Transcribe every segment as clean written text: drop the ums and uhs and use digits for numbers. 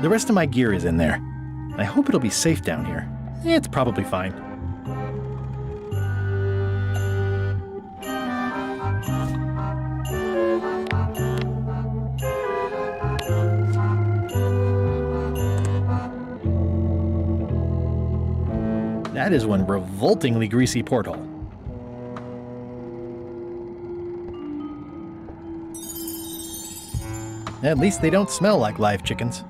The rest of my gear is in there. I hope it'll be safe down here. It's probably fine. That is one revoltingly greasy porthole. At least they don't smell like live chickens.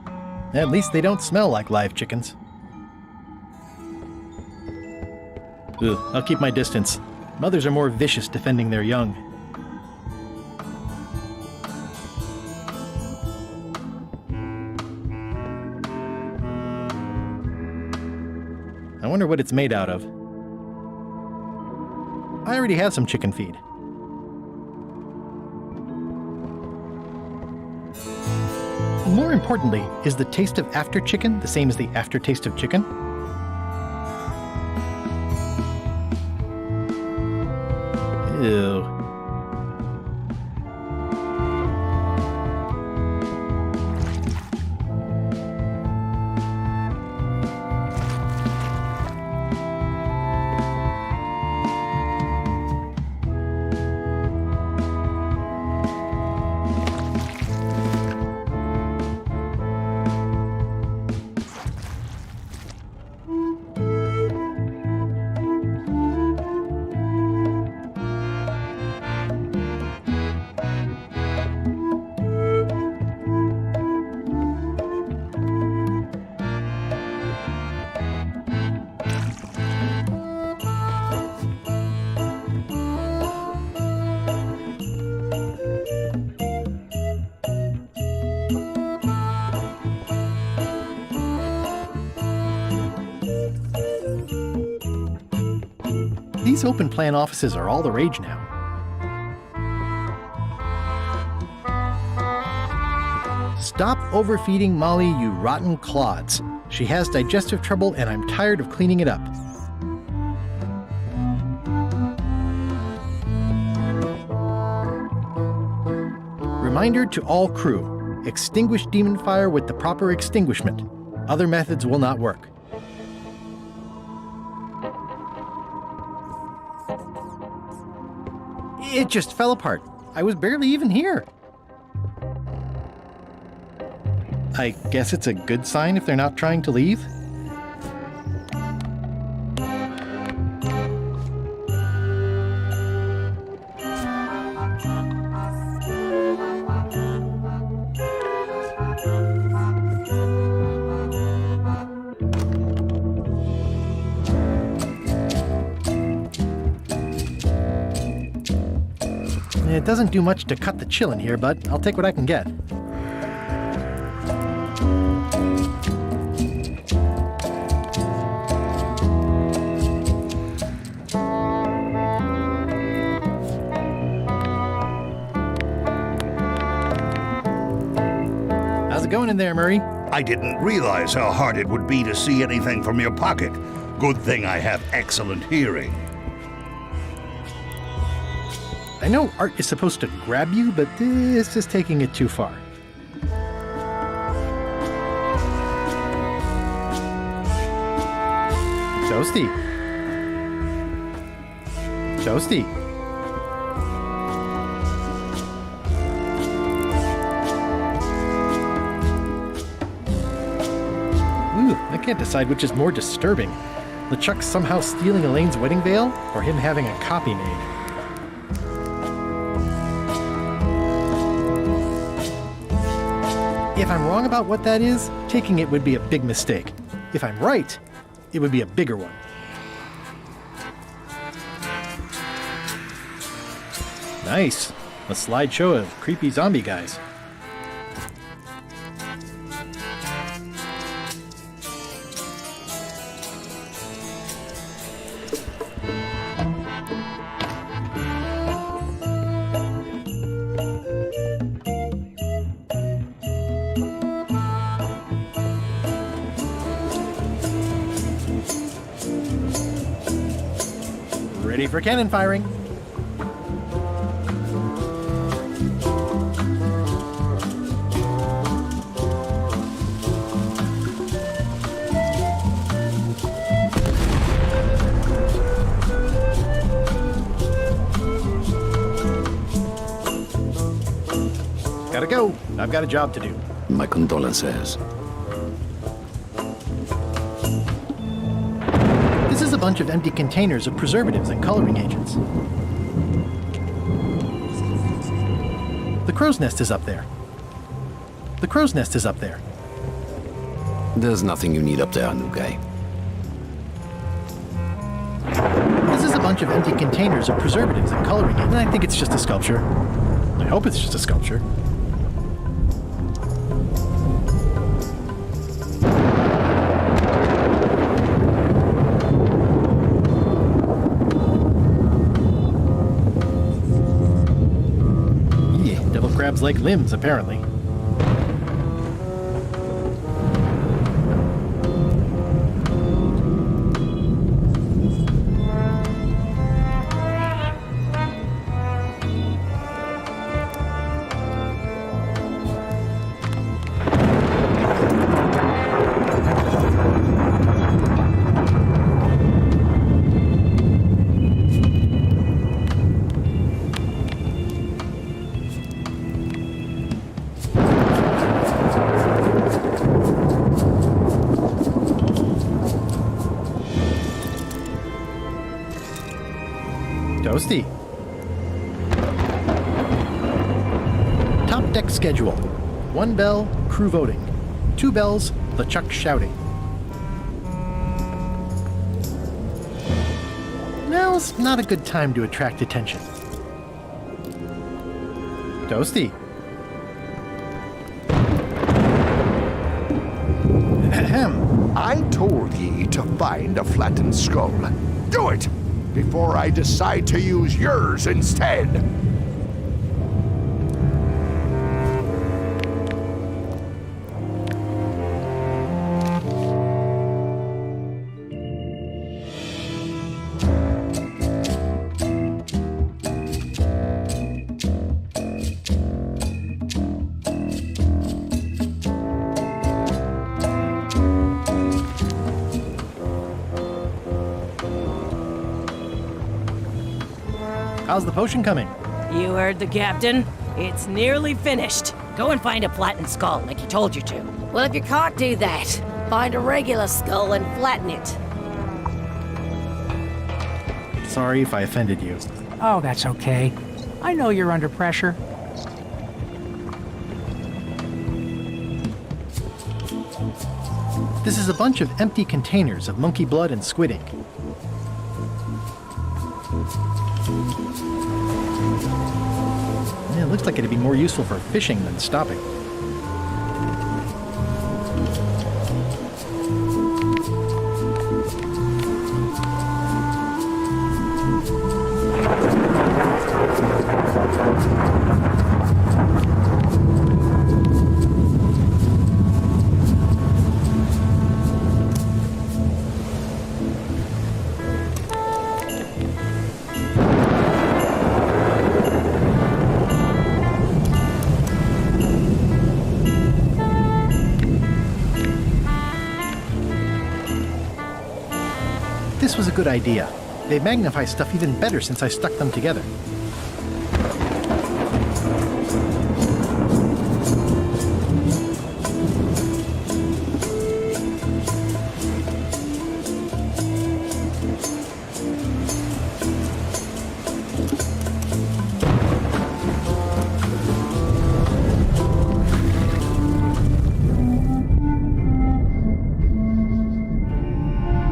At least they don't smell like live chickens. Ugh, I'll keep my distance. Mothers are more vicious defending their young. I wonder what it's made out of. I already have some chicken feed. More importantly, is the taste of after chicken the same as the aftertaste of chicken? Ew. These open plan offices are all the rage now. Stop overfeeding Molly, you rotten clods. She has digestive trouble and I'm tired of cleaning it up. Reminder to all crew, extinguish demon fire with the proper extinguishment. Other methods will not work. It just fell apart. I was barely even here. I guess it's a good sign if they're not trying to leave. It doesn't do much to cut the chill in here, but I'll take what I can get. How's it going in there, Murray? I didn't realize how hard it would be to see anything from your pocket. Good thing I have excellent hearing. I know art is supposed to grab you, but this is taking it too far. Toasty. Toasty. Ooh, I can't decide which is more disturbing. LeChuck somehow stealing Elaine's wedding veil, or him having a copy made. If I'm wrong about what that is, taking it would be a big mistake. If I'm right, it would be a bigger one. Nice. A slideshow of creepy zombie guys. Ready for cannon firing. I've got a job to do. My condolences. This is a bunch of empty containers of preservatives and coloring agents. The crow's nest is up there. The crow's nest is up there. There's nothing you need up there, new guy. This is a bunch of empty containers of preservatives and coloring agents. And I think it's just a sculpture. I hope it's just a sculpture. Devil crabs like limbs, apparently. Toasty. Top deck schedule. 1 bell, crew voting. 2 bells, LeChuck shouting. Now's not a good time to attract attention. Toasty. Ahem. I told ye to find a flattened skull. Do it! Before I decide to use yours instead. How's the potion coming? You heard the captain. It's nearly finished. Go and find a flattened skull like he told you to. Well, if you can't do that, find a regular skull and flatten it. Sorry if I offended you. Oh, that's okay. I know you're under pressure. This is a bunch of empty containers of monkey blood and squid ink. Yeah, it looks like it'd be more useful for fishing than stopping. This was a good idea. They magnify stuff even better since I stuck them together.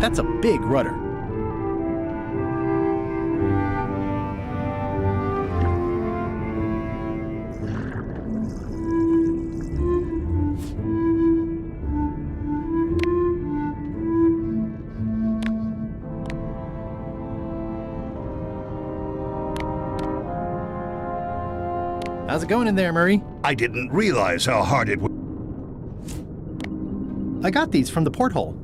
That's a big rudder. How's it going in there, Murray? I didn't realize how hard it would. I got these from the porthole.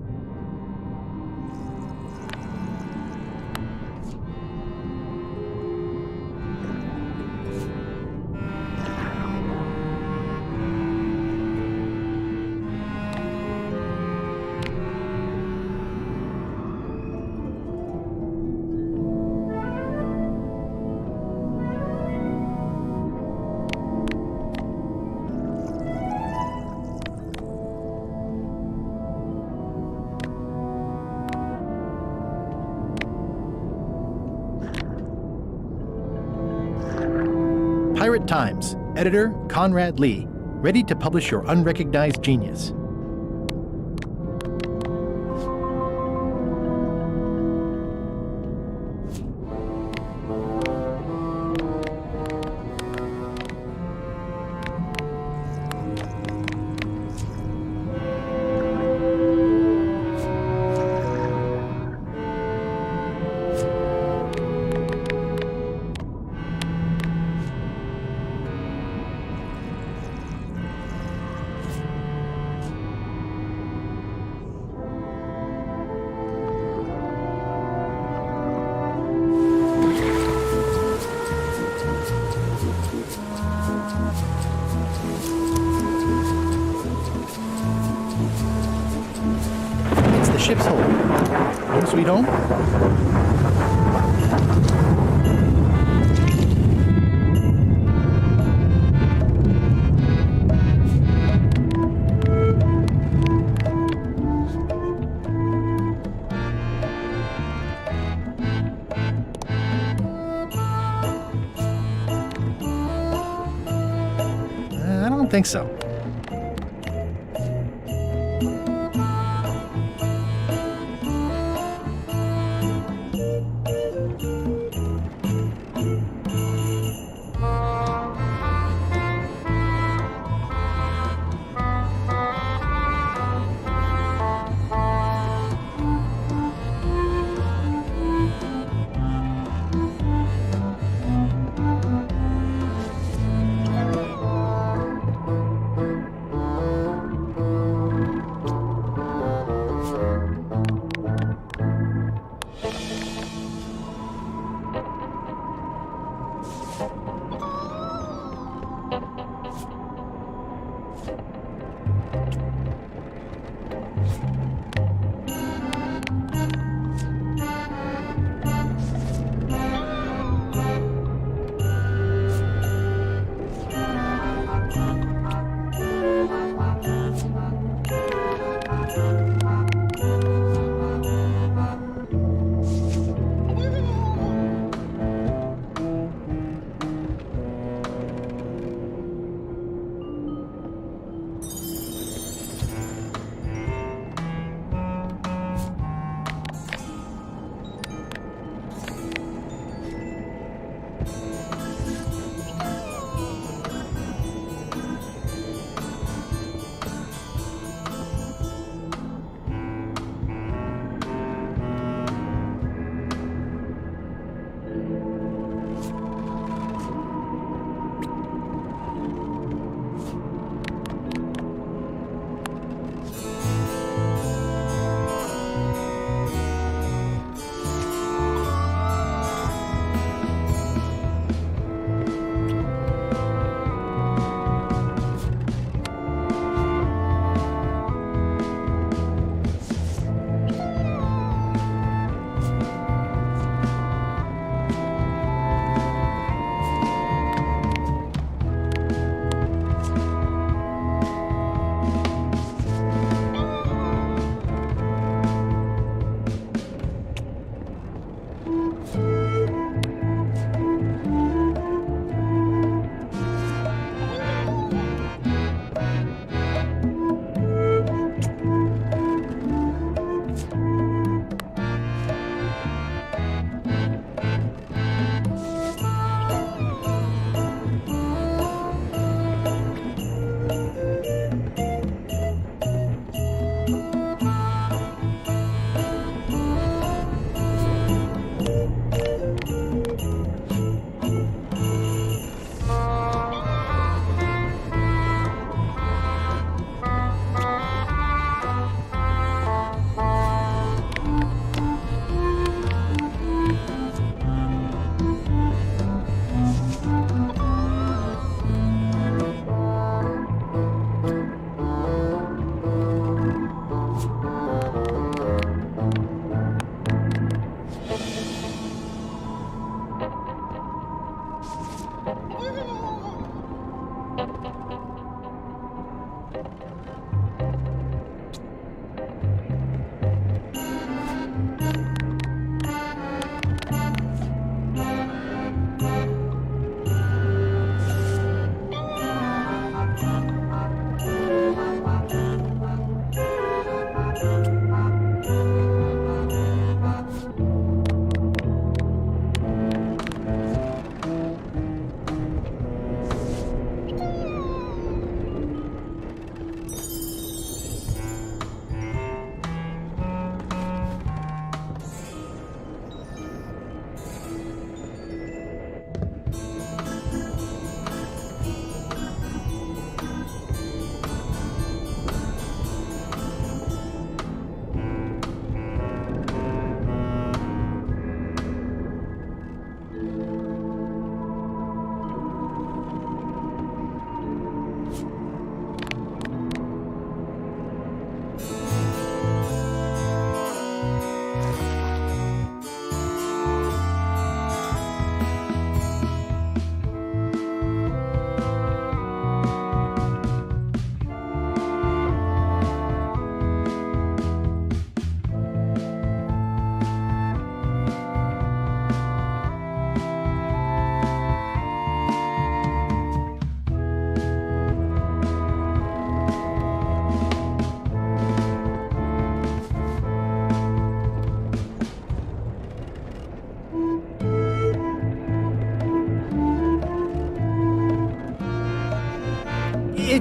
Pirate Times, editor Conrad Lee, ready to publish your unrecognized genius. It's the ship's hold. Home sweet home? I don't think so.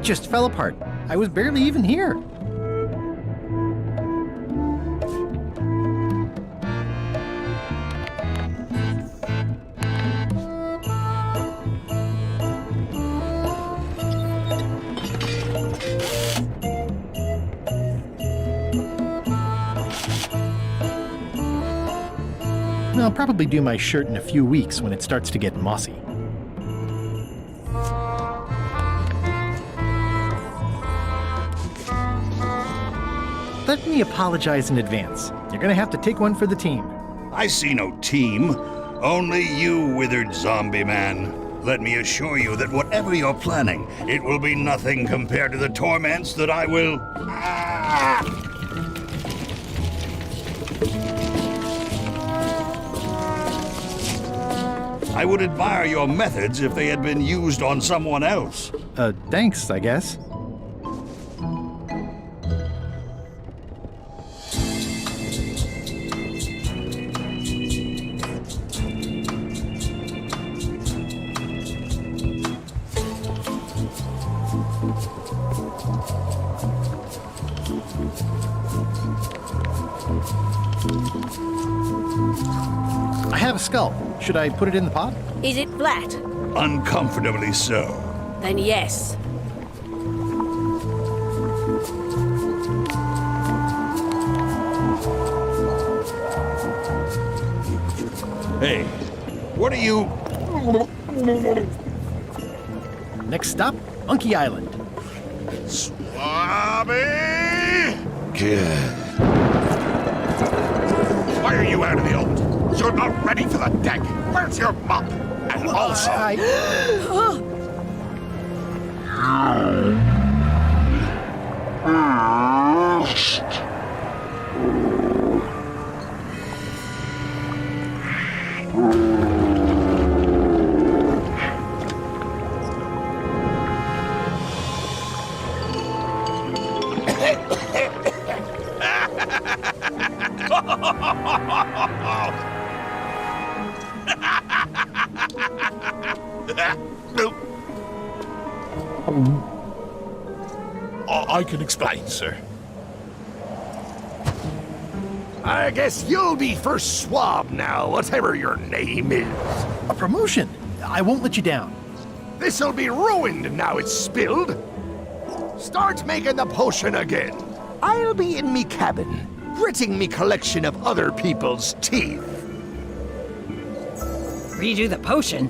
It just fell apart. I was barely even here. I'll probably do my shirt in a few weeks when it starts to get mossy. Let me apologize in advance. You're gonna have to take one for the team. I see no team. Only you, withered zombie man. Let me assure you that whatever you're planning, it will be nothing compared to the torments that I will... I would admire your methods if they had been used on someone else. Thanks, I guess. I have a skull. Should I put it in the pot? Is it flat? Uncomfortably so. Then yes. Hey, what are you... Next stop, Monkey Island. Swabby! Why are you out of the old? You're not ready for the deck. Where's your mop? And also... I can explain, sir. I guess you'll be first swab now, whatever your name is. A promotion! I won't let you down. This'll be ruined now it's spilled. Start making the potion again. I'll be in me cabin, gritting me collection of other people's teeth. Redo the potion?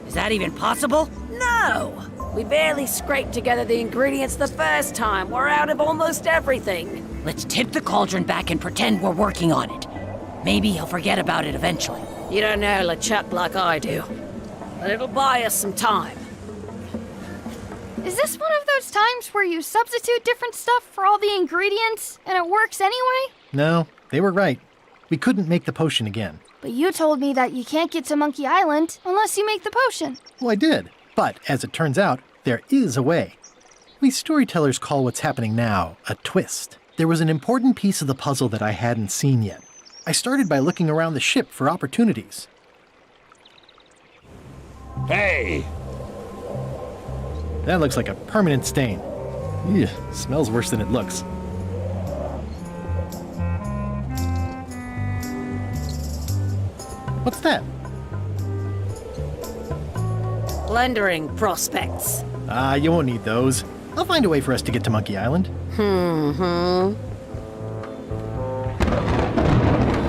Is that even possible? No! We barely scraped together the ingredients the first time. We're out of almost everything. Let's tip the cauldron back and pretend we're working on it. Maybe he'll forget about it eventually. You don't know LeChuck like I do. But it'll buy us some time. Is this one of those times where you substitute different stuff for all the ingredients and it works anyway? No, they were right. We couldn't make the potion again. But you told me that you can't get to Monkey Island unless you make the potion. Well, I did. But, as it turns out, there is a way. We storytellers call what's happening now a twist. There was an important piece of the puzzle that I hadn't seen yet. I started by looking around the ship for opportunities. Hey! That looks like a permanent stain. Ew, smells worse than it looks. What's that? Plundering prospects. You won't need those. I'll find a way for us to get to Monkey Island.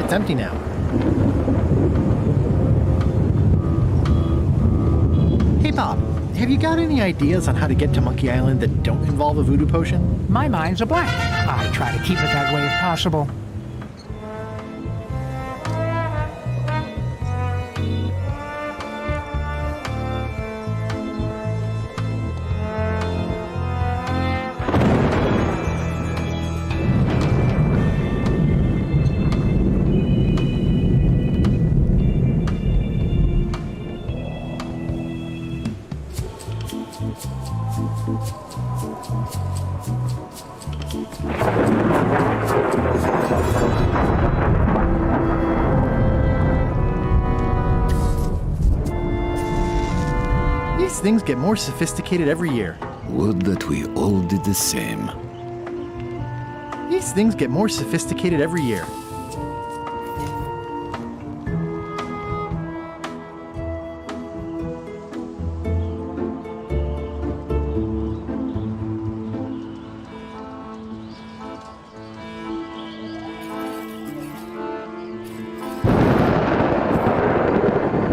It's empty now. Hey, Bob, have you got any ideas on how to get to Monkey Island that don't involve a voodoo potion? My mind's a blank. I try to keep it that way if possible. These things get more sophisticated every year. Would that we all did the same. These things get more sophisticated every year.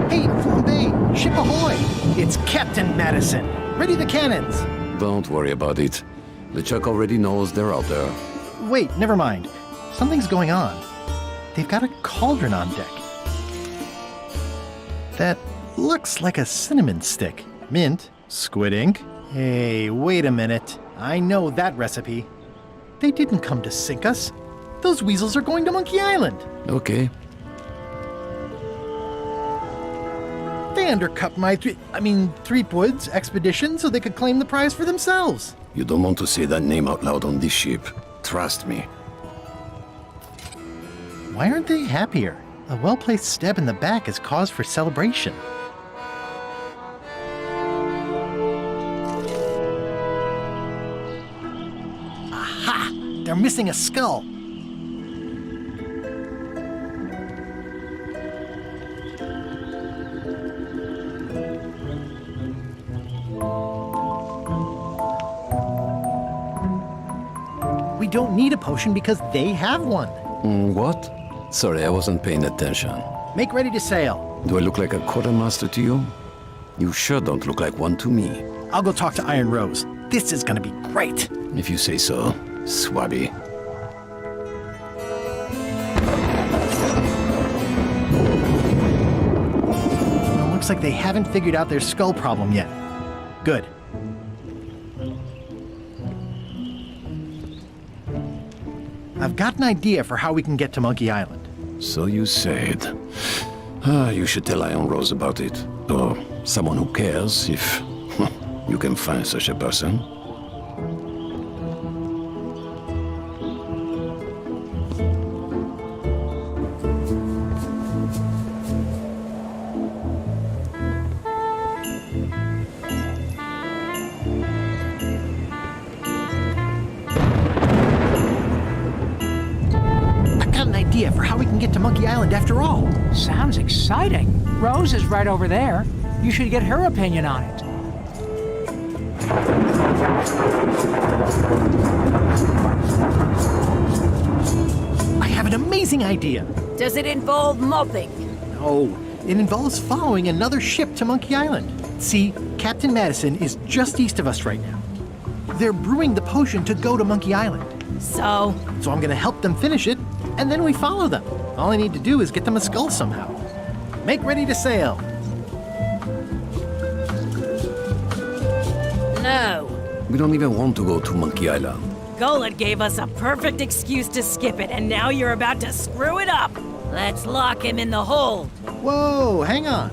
Hey, Flambe! Ship ahoy! It's Captain Madison! Ready the cannons! Don't worry about it. LeChuck already knows they're out there. Wait, never mind. Something's going on. They've got a cauldron on deck. That looks like a cinnamon stick. Mint, squid ink. Hey, wait a minute. I know that recipe. They didn't come to sink us. Those weasels are going to Monkey Island. Okay. They undercut my Threepwood's expedition so they could claim the prize for themselves. You don't want to say that name out loud on this ship. Trust me. Why aren't they happier? A well-placed stab in the back is cause for celebration. Aha! They're missing a skull. We don't need a potion because they have one. What? Sorry, I wasn't paying attention. Make ready to sail. Do I look like a quartermaster to you? You sure don't look like one to me. I'll go talk to Iron Rose. This is gonna be great. If you say so, Swabby. Well, looks like they haven't figured out their skull problem yet. Good. I've got an idea for how we can get to Monkey Island. So you said. You should tell Iron Rose about it. Or someone who cares, if you can find such a person. For how we can get to Monkey Island after all. Sounds exciting. Rose is right over there. You should get her opinion on it. I have an amazing idea. Does it involve mopping? No, it involves following another ship to Monkey Island. See, Captain Madison is just east of us right now. They're brewing the potion to go to Monkey Island. So I'm gonna help them finish it, and then we follow them. All I need to do is get them a skull somehow. Make ready to sail. No. We don't even want to go to Monkey Island. Gullet gave us a perfect excuse to skip it, and now you're about to screw it up. Let's lock him in the hold. Whoa, hang on.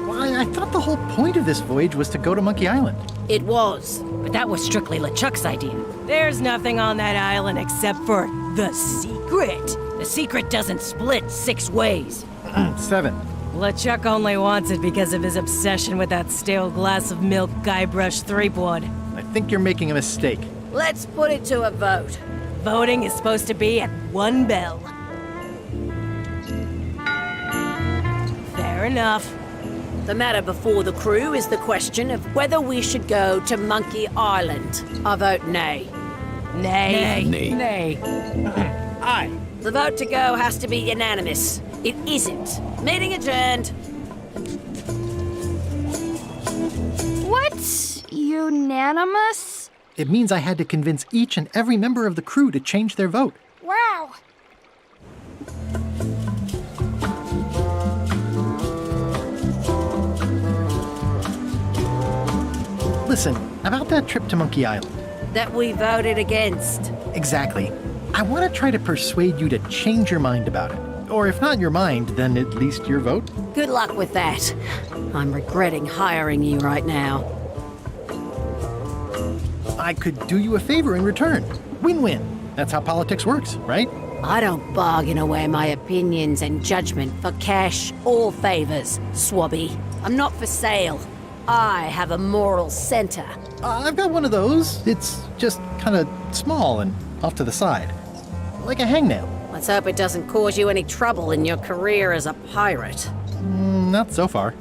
Why, I thought the whole point of this voyage was to go to Monkey Island. It was. But that was strictly LeChuck's idea. There's nothing on that island except for the secret. The secret doesn't split 6 ways. 7. LeChuck only wants it because of his obsession with that stale glass of milk Guybrush Threepwood. I think you're making a mistake. Let's put it to a vote. Voting is supposed to be at 1 bell. Fair enough. The matter before the crew is the question of whether we should go to Monkey Island. I vote nay. Nay. Nay. Nay. Aye. The vote to go has to be unanimous. It isn't. Meeting adjourned. What's unanimous? It means I had to convince each and every member of the crew to change their vote. Wow. Listen, about that trip to Monkey Island. That we voted against. Exactly. I want to try to persuade you to change your mind about it. Or if not your mind, then at least your vote. Good luck with that. I'm regretting hiring you right now. I could do you a favor in return. Win-win. That's how politics works, right? I don't bargain away my opinions and judgment for cash or favors, Swabby. I'm not for sale. I have a moral center. I've got one of those. It's just kind of small and off to the side. Like a hangnail. Let's hope it doesn't cause you any trouble in your career as a pirate. Not so far.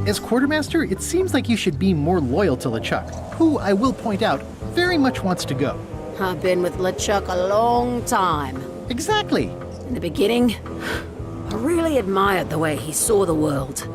As quartermaster, it seems like you should be more loyal to LeChuck, who, I will point out, very much wants to go. I've been with LeChuck a long time. Exactly. In the beginning, I really admired the way he saw the world.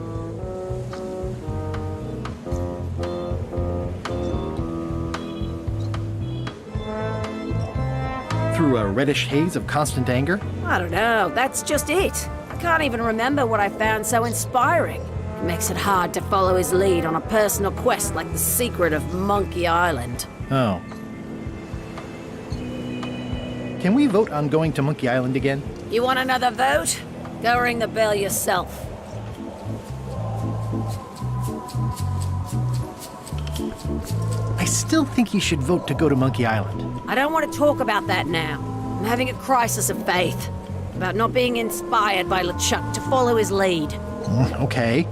Through a reddish haze of constant anger. I don't know, that's just it. I can't even remember what I found so inspiring. It makes it hard to follow his lead on a personal quest like the secret of Monkey Island. Oh. Can we vote on going to Monkey Island again? You want another vote? Go ring the bell yourself. I still think you should vote to go to Monkey Island. I don't want to talk about that now. I'm having a crisis of faith. About not being inspired by LeChuck to follow his lead. Okay.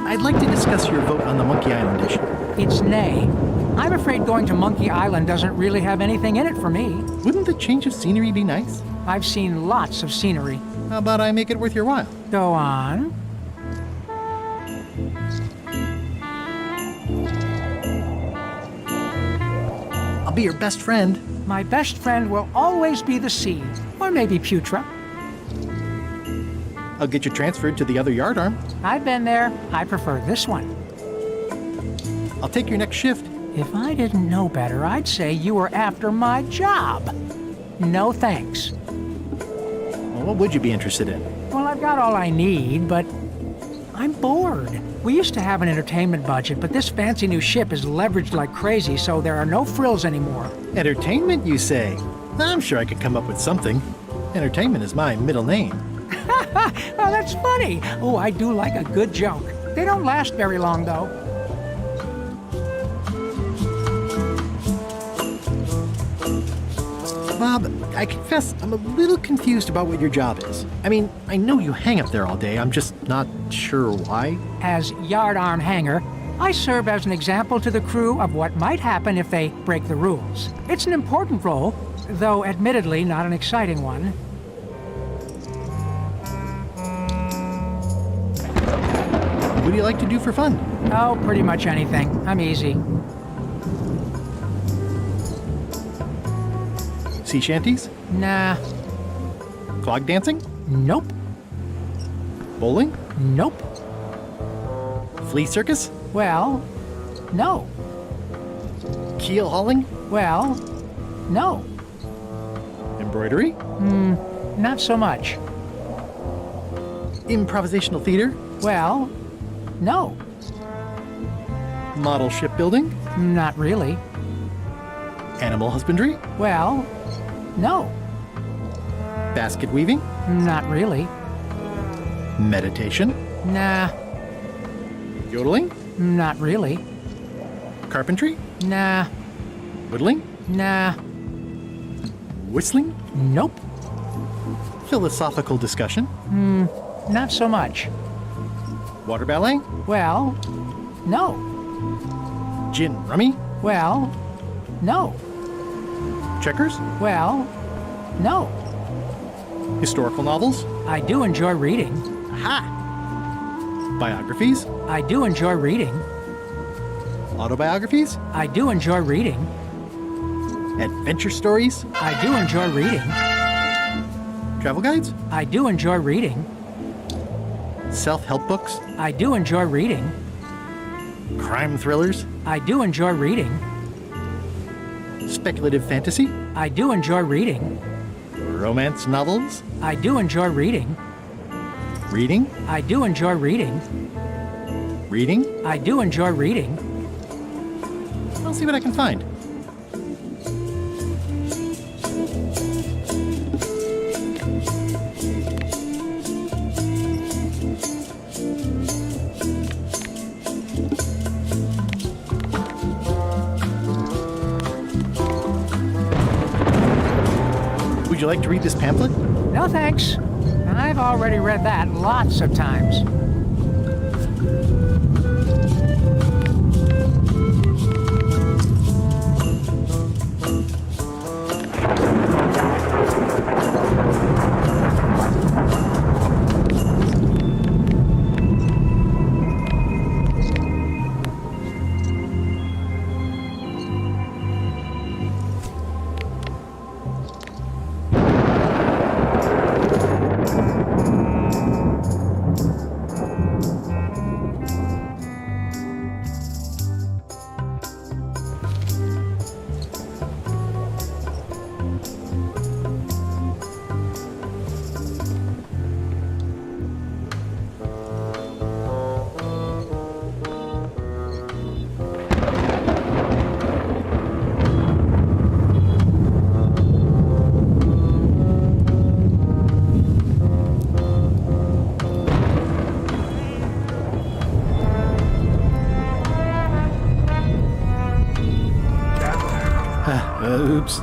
I'd like to discuss your vote on the Monkey Island issue. It's nay. I'm afraid going to Monkey Island doesn't really have anything in it for me. Wouldn't the change of scenery be nice? I've seen lots of scenery. How about I make it worth your while? Go on. I'll be your best friend. My best friend will always be the sea, or maybe Putra. I'll get you transferred to the other yardarm. I've been there. I prefer this one. I'll take your next shift. If I didn't know better, I'd say you were after my job. No thanks. Well, what would you be interested in? Well, I've got all I need, but I'm bored. We used to have an entertainment budget, but this fancy new ship is leveraged like crazy, so there are no frills anymore. Entertainment, you say? I'm sure I could come up with something. Entertainment is my middle name. Oh, that's funny. Oh, I do like a good joke. They don't last very long, though. Bob, I confess I'm a little confused about what your job is. I mean, I know you hang up there all day. I'm just not sure why. As yardarm hanger, I serve as an example to the crew of what might happen if they break the rules. It's an important role, though admittedly not an exciting one. What do you like to do for fun? Oh, pretty much anything. I'm easy. Sea shanties? Nah. Clog dancing? Nope. Bowling? Nope. Flea circus? Well, no. Keel hauling? Well, no. Embroidery? Not so much. Improvisational theater? Well, no. Model shipbuilding? Not really. Animal husbandry? Well, no. Basket weaving? Not really. Meditation? Nah, Yodeling? not really. Carpentry? Nah. Whittling? Nah. Whistling? Nope. Philosophical discussion? Not so much. Water ballet? Well, no. Gin rummy? Well, no. Checkers? Well, no. Historical novels? I do enjoy reading. Aha! Biographies? I do enjoy reading. Autobiographies? I do enjoy reading. Adventure stories? I do enjoy reading. Travel guides? I do enjoy reading. Self-help books? I do enjoy reading. Crime thrillers? I do enjoy reading. Speculative fantasy? I do enjoy reading. Romance novels? I do enjoy reading. Reading? I do enjoy reading. Reading? I do enjoy reading. I'll see what I can find. Would you like to read this pamphlet? No thanks. I've already read that lots of times. Oops.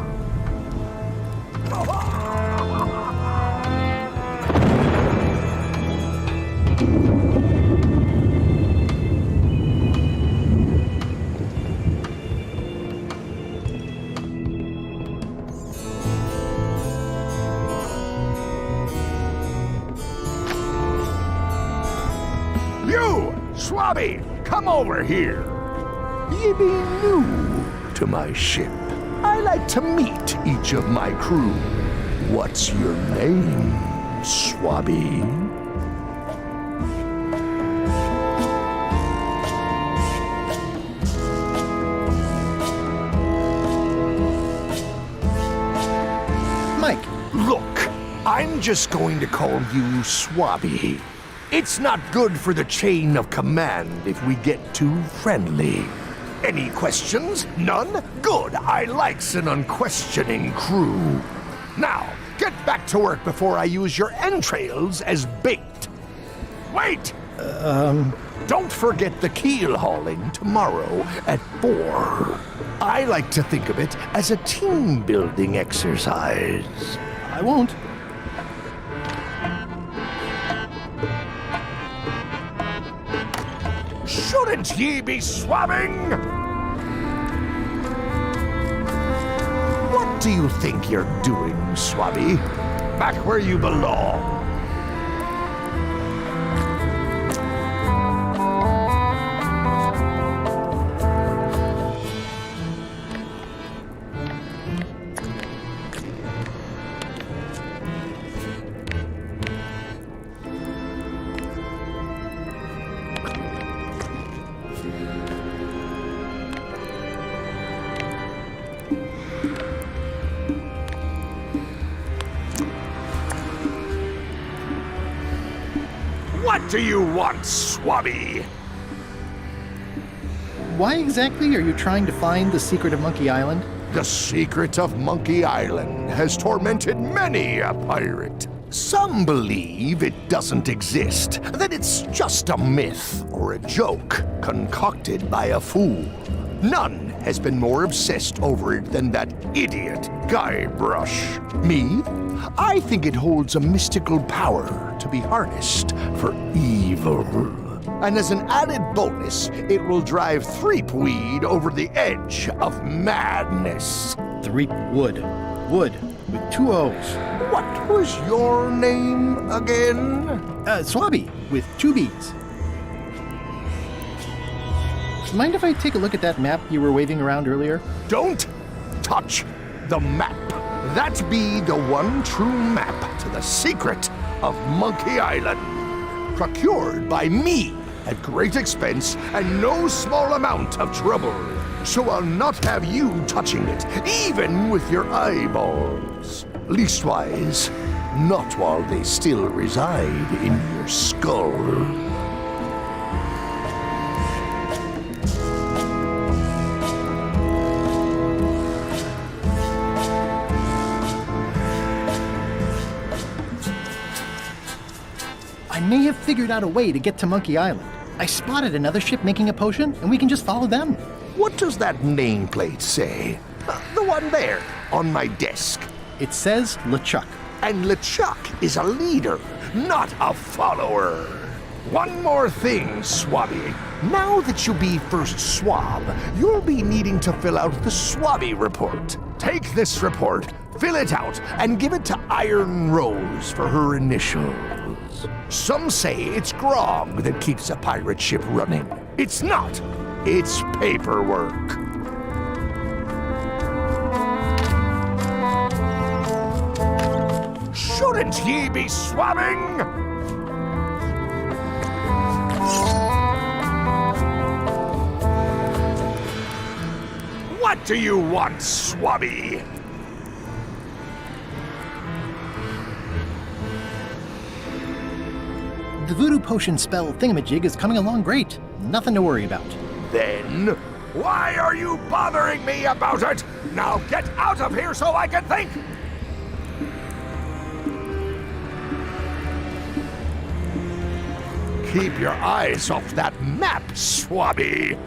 You, Swabby, come over here. Ye be new to my ship. I like to meet each of my crew. What's your name, Swabby? Mike. Look, I'm just going to call you Swabby. It's not good for the chain of command if we get too friendly. Any questions? None? Good. I likes an unquestioning crew. Now, get back to work before I use your entrails as bait. Wait! Don't forget the keel hauling tomorrow at 4. I like to think of it as a team-building exercise. I won't. Shouldn't ye be swabbing? What do you think you're doing, Swabby? Back where you belong. What do you want, Swabby? Why exactly are you trying to find the secret of Monkey Island? The secret of Monkey Island has tormented many a pirate. Some believe it doesn't exist, that it's just a myth or a joke concocted by a fool. None has been more obsessed over it than that idiot Guybrush. Me? I think it holds a mystical power to be harnessed for evil. And as an added bonus, it will drive Threepweed over the edge of madness. Wood. Wood, with 2 O's. What was your name again? Swabby, with 2 B's. Mind if I take a look at that map you were waving around earlier? Don't touch the map. That be the one true map to the secret of Monkey Island. Procured by me at great expense and no small amount of trouble. So I'll not have you touching it, even with your eyeballs. Leastwise, not while they still reside in your skull. I may have figured out a way to get to Monkey Island. I spotted another ship making a potion, and we can just follow them. What does that nameplate say? The one there, on my desk. It says LeChuck. And LeChuck is a leader, not a follower. One more thing, Swabby. Now that you be first swab, you'll be needing to fill out the Swabby report. Take this report, fill it out, and give it to Iron Rose for her initials. Some say it's grog that keeps a pirate ship running. It's not. It's paperwork. Shouldn't ye be swabbing? What do you want, Swabby? The voodoo potion spell thingamajig is coming along great. Nothing to worry about. Then, why are you bothering me about it? Now get out of here so I can think! Keep your eyes off that map, Swabby!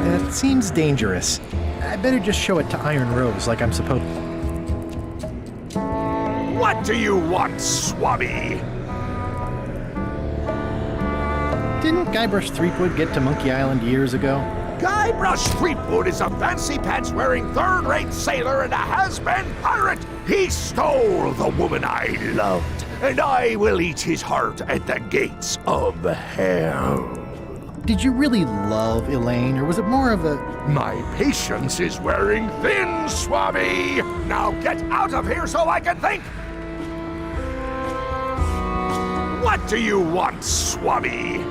That seems dangerous. I better just show it to Iron Rose like I'm supposed to. What do you want, Swabby? Didn't Guybrush Threepwood get to Monkey Island years ago? Guybrush Threepwood is a fancy-pants-wearing third-rate sailor and a has-been pirate. He stole the woman I loved, and I will eat his heart at the gates of hell. Did you really love Elaine, or was it more of a... My patience is wearing thin, Swabby! Now get out of here so I can think! What do you want, Swabby?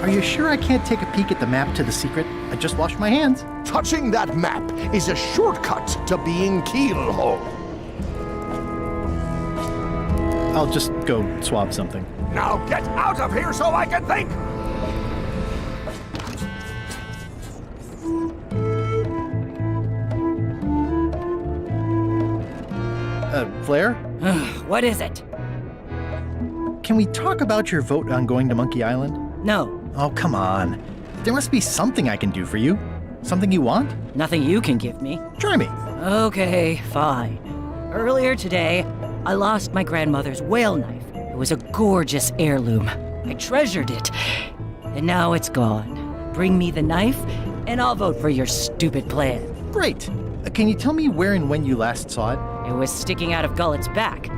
Are you sure I can't take a peek at the map to the secret? I just washed my hands. Touching that map is a shortcut to being keelhauled. I'll just go swab something. Now get out of here so I can think! Flair? What is it? Can we talk about your vote on going to Monkey Island? No, Oh, come on. There must be something I can do for you. Something you want? nothing you can give me. Try me. Okay, fine. Earlier today, I lost my grandmother's whale knife. It was a gorgeous heirloom. I treasured it. And now it's gone. Bring me the knife, and I'll vote for your stupid plan. Great. Can you tell me where and when you last saw it? It was sticking out of Gullet's back,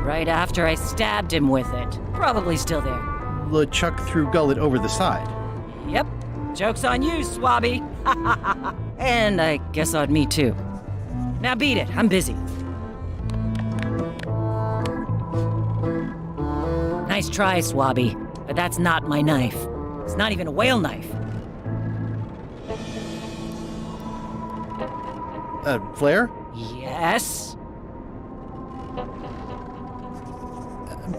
right after I stabbed him with it. Probably still there. LeChuck threw Gullet over the side. Yep. Joke's on you, Swabby. And I guess on me, too. Now beat it. I'm busy. Nice try, Swabby, but that's not my knife. It's not even a whale knife. Flair? Yes?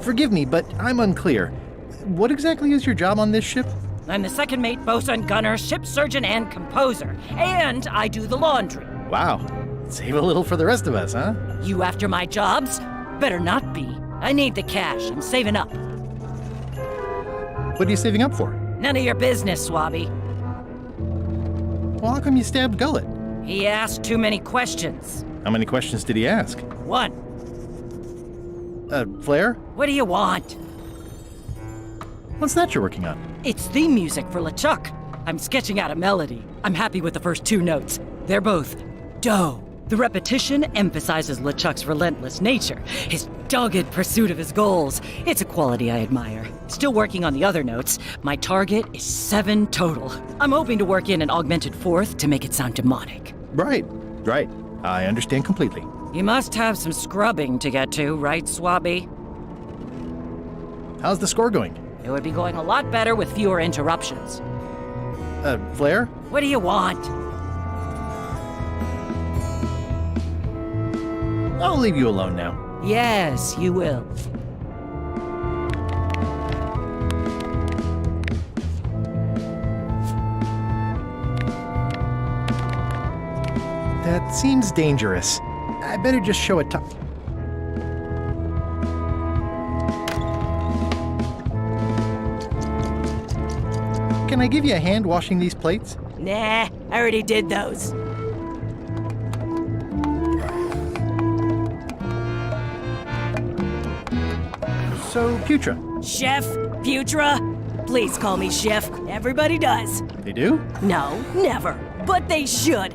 Forgive me, but I'm unclear. What exactly is your job on this ship? I'm the second mate, bosun, gunner, ship surgeon, and composer. And I do the laundry. Wow. Save a little for the rest of us, huh? You after my jobs? Better not be. I need the cash. I'm saving up. What are you saving up for? None of your business, Swabby. Well, how come you stabbed Gullet? He asked too many questions. How many questions did he ask? One. Flair? What do you want? What's that you're working on? It's theme music for LeChuck. I'm sketching out a melody. I'm happy with the first two notes. They're both do. The repetition emphasizes LeChuck's relentless nature, his dogged pursuit of his goals. It's a quality I admire. Still working on the other notes. My target is 7 total. I'm hoping to work in an augmented fourth to make it sound demonic. Right. I understand completely. You must have some scrubbing to get to, right, Swabby? How's the score going? It would be going a lot better with fewer interruptions. Flair? What do you want? I'll leave you alone now. Yes, you will. That seems dangerous. I better just show it to... Can I give you a hand washing these plates? Nah, I already did those. So, Putra. Chef? Putra? Please call me Chef. Everybody does. They do? No, never. But they should.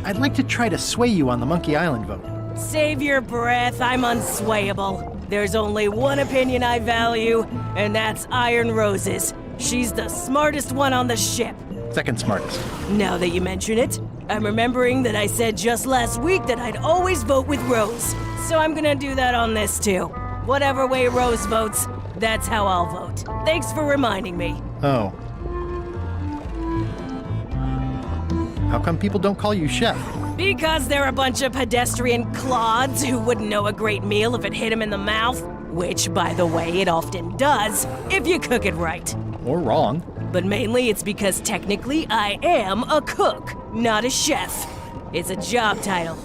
I'd like to try to sway you on the Monkey Island vote. Save your breath, I'm unswayable. There's only one opinion I value, and that's Iron Rose's. She's the smartest one on the ship. Second smartest. Now that you mention it, I'm remembering that I said just last week that I'd always vote with Rose. So I'm gonna do that on this too. Whatever way Rose votes, that's how I'll vote. Thanks for reminding me. Oh. How come people don't call you Chef? Because they're a bunch of pedestrian clods who wouldn't know a great meal if it hit them in the mouth. Which, by the way, it often does, if you cook it right. Or wrong. But mainly it's because technically I am a cook, not a chef. It's a job title.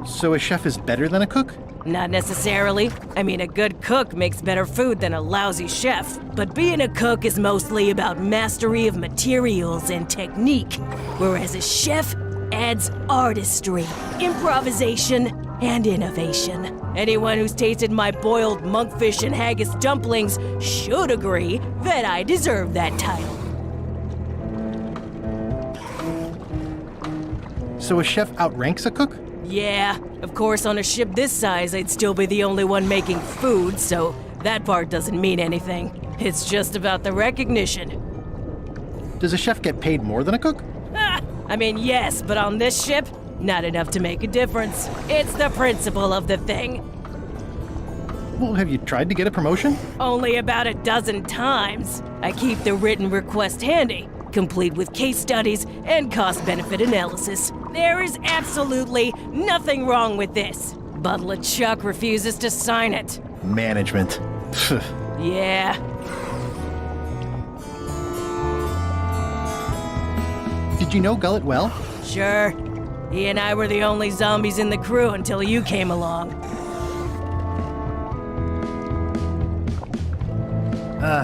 So a chef is better than a cook? Not necessarily. I mean, a good cook makes better food than a lousy chef. But being a cook is mostly about mastery of materials and technique, whereas a chef adds artistry, improvisation, and innovation. Anyone who's tasted my boiled monkfish and haggis dumplings should agree that I deserve that title. So a chef outranks a cook? Yeah, of course on a ship this size I'd still be the only one making food, so that part doesn't mean anything. It's just about the recognition. Does a chef get paid more than a cook? I mean, yes, but on this ship, not enough to make a difference. It's the principle of the thing. Well, have you tried to get a promotion? Only about a dozen times. I keep the written request handy, complete with case studies and cost-benefit analysis. There is absolutely nothing wrong with this. But LeChuck refuses to sign it. Management. Yeah. Did you know Gullet well? Sure. He and I were the only zombies in the crew until you came along.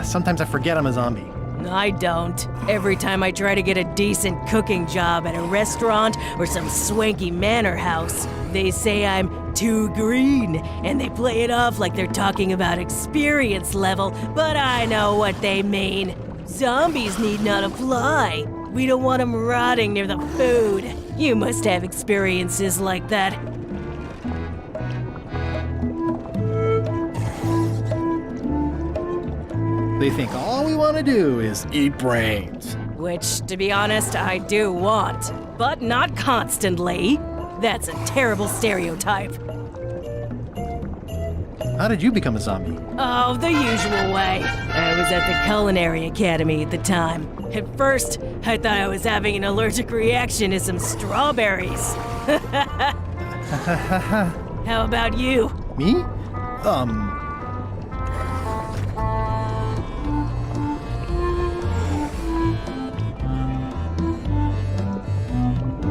Sometimes I forget I'm a zombie. I don't. Every time I try to get a decent cooking job at a restaurant or some swanky manor house, they say I'm too green, and they play it off like they're talking about experience level, but I know what they mean. Zombies need not apply. We don't want them rotting near the food. You must have experiences like that. They think all we want to do is eat brains. Which, to be honest, I do want. But not constantly. That's a terrible stereotype. How did you become a zombie? Oh, the usual way. I was at the Culinary Academy at the time. At first, I thought I was having an allergic reaction to some strawberries. How about you? Me?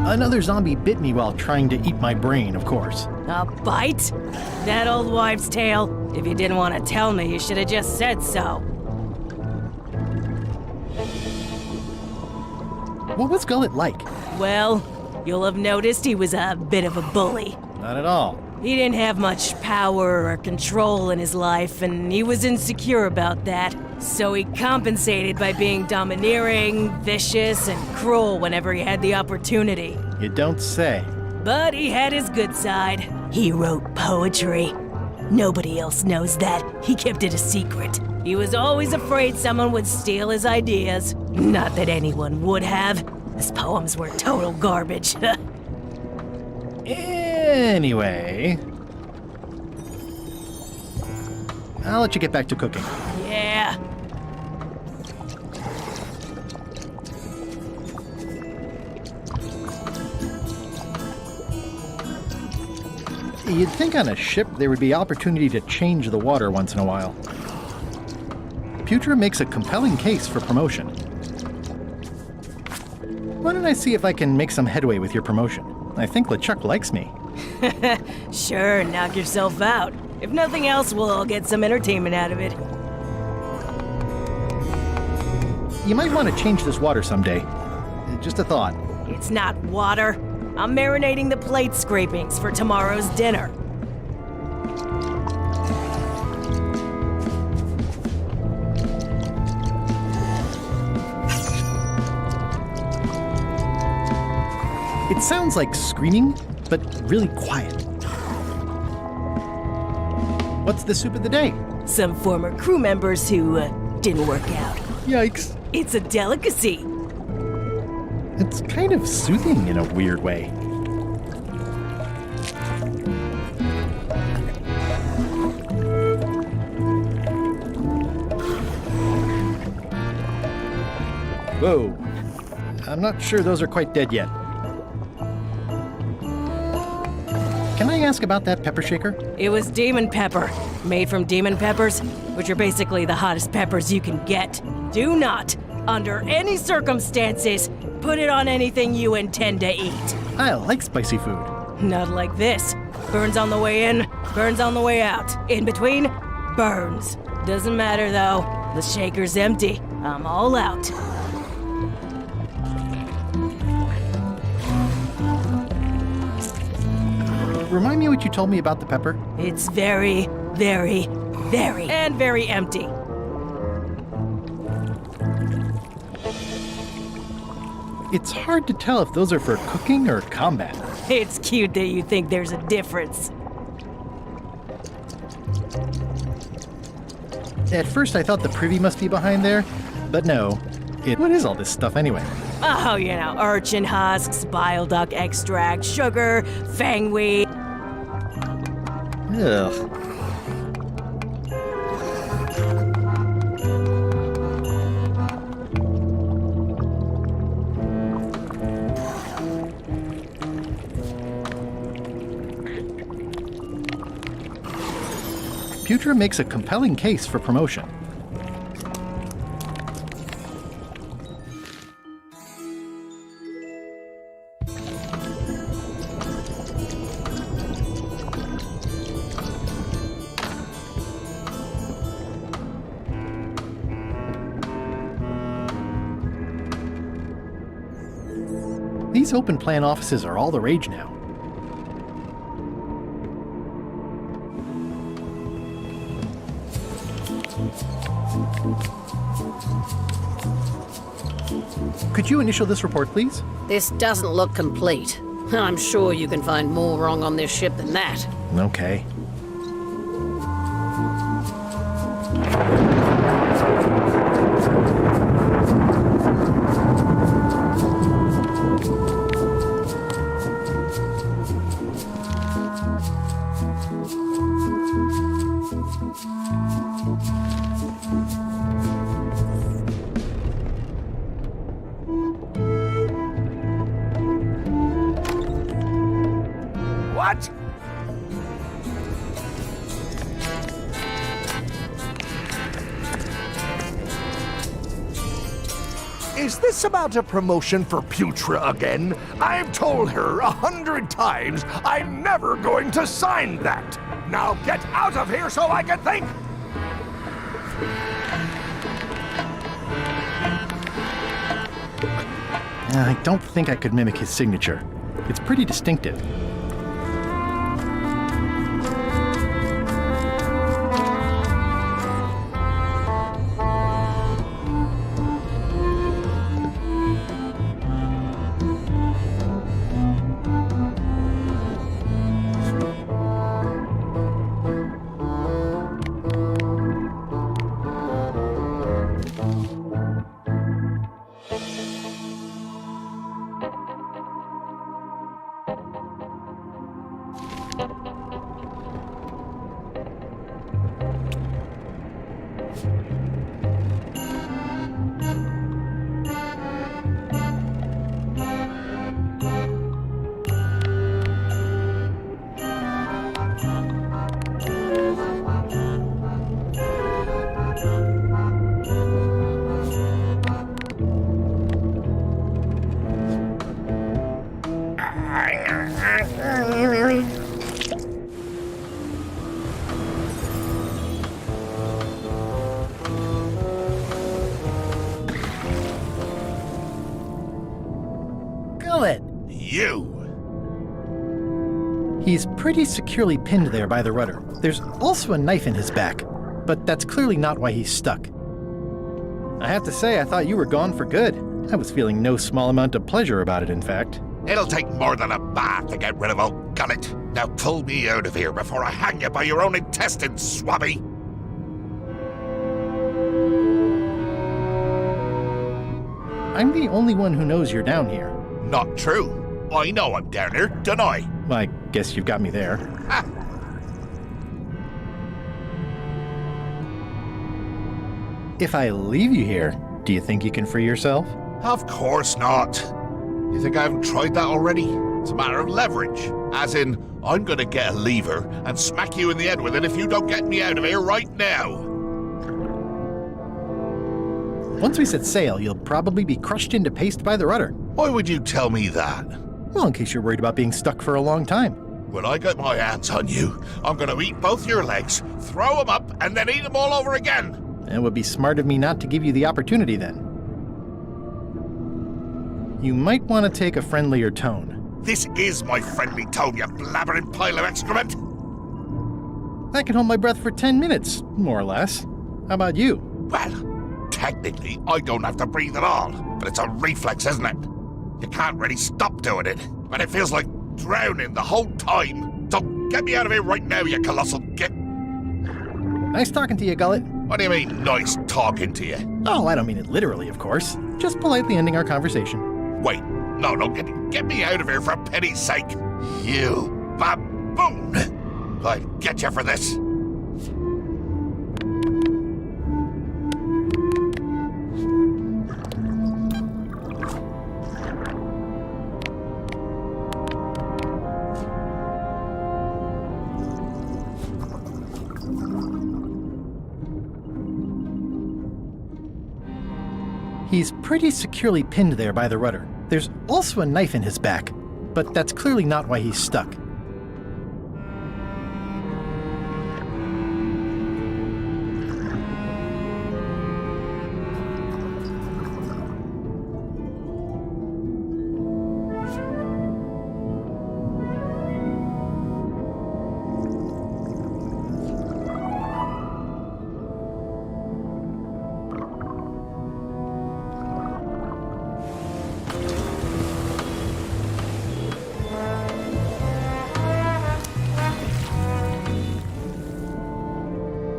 Another zombie bit me while trying to eat my brain, of course. A bite? That old wives' tale? If you didn't want to tell me, you should have just said so. What was Gullet like? Well, you'll have noticed he was a bit of a bully. Not at all. He didn't have much power or control in his life, and he was insecure about that. So he compensated by being domineering, vicious, and cruel whenever he had the opportunity. You don't say. But he had his good side. He wrote poetry. Nobody else knows that. He kept it a secret. He was always afraid someone would steal his ideas. Not that anyone would have. His poems were total garbage. Anyway, I'll let you get back to cooking. Yeah. You'd think on a ship there would be opportunity to change the water once in a while. Putra makes a compelling case for promotion. Why don't I see if I can make some headway with your promotion? I think LeChuck likes me. Sure, knock yourself out. If nothing else, we'll all get some entertainment out of it. You might want to change this water someday. Just a thought. It's not water. I'm marinating the plate scrapings for tomorrow's dinner. It sounds like screaming, but really quiet. What's the soup of the day? Some former crew members who didn't work out. Yikes. It's a delicacy. It's kind of soothing in a weird way. Whoa. I'm not sure those are quite dead yet. Can I ask about that pepper shaker? It was demon pepper, made from demon peppers, which are basically the hottest peppers you can get. Do not, under any circumstances, put it on anything you intend to eat. I like spicy food. Not like this. Burns on the way in, burns on the way out. In between, burns. Doesn't matter though. The shaker's empty. I'm all out. Remind me what you told me about the pepper? It's very, very, and very empty. It's hard to tell if those are for cooking or combat. It's cute that you think there's a difference. At first I thought the privy must be behind there, but no. What is all this stuff anyway? Oh, you know, urchin husks, bile duck extract, sugar, fangweed. Ugh. Putra makes a compelling case for promotion. These open plan offices are all the rage now. Could you initial this report, please? This doesn't look complete. I'm sure you can find more wrong on this ship than that. Okay. What? Is this about a promotion for Putra again? I've told her 100 times I'm never going to sign that. Now get out of here so I can think! I don't think I could mimic his signature. It's pretty distinctive. Gullet! You! He's pretty securely pinned there by the rudder. There's also a knife in his back, but that's clearly not why he's stuck. I have to say, I thought you were gone for good. I was feeling no small amount of pleasure about it, in fact. It'll take more than a bath to get rid of old Gullet. Now pull me out of here before I hang you by your own intestines, Swabby! I'm the only one who knows you're down here. Not true. I know I'm down here, don't I? Well, I guess you've got me there. Ha! If I leave you here, do you think you can free yourself? Of course not. You think I haven't tried that already? It's a matter of leverage. As in, I'm gonna get a lever and smack you in the head with it if you don't get me out of here right now. Once we set sail, you'll probably be crushed into paste by the rudder. Why would you tell me that? Well, in case you're worried about being stuck for a long time. When I get my hands on you, I'm gonna eat both your legs, throw them up, and then eat them all over again. It would be smart of me not to give you the opportunity then. You might want to take a friendlier tone. This is my friendly tone, you blabbering pile of excrement! I can hold my breath for 10 minutes, more or less. How about you? Well, technically, I don't have to breathe at all, but it's a reflex, isn't it? You can't really stop doing it, but it feels like drowning the whole time. So get me out of here right now, you colossal git! Nice talking to you, Gullet. What do you mean, nice talking to you? Oh, I don't mean it literally, of course. Just politely ending our conversation. Wait, no, get me out of here for pity's sake! You baboon! I'll get you for this! He's pretty securely pinned there by the rudder. There's also a knife in his back, but that's clearly not why he's stuck.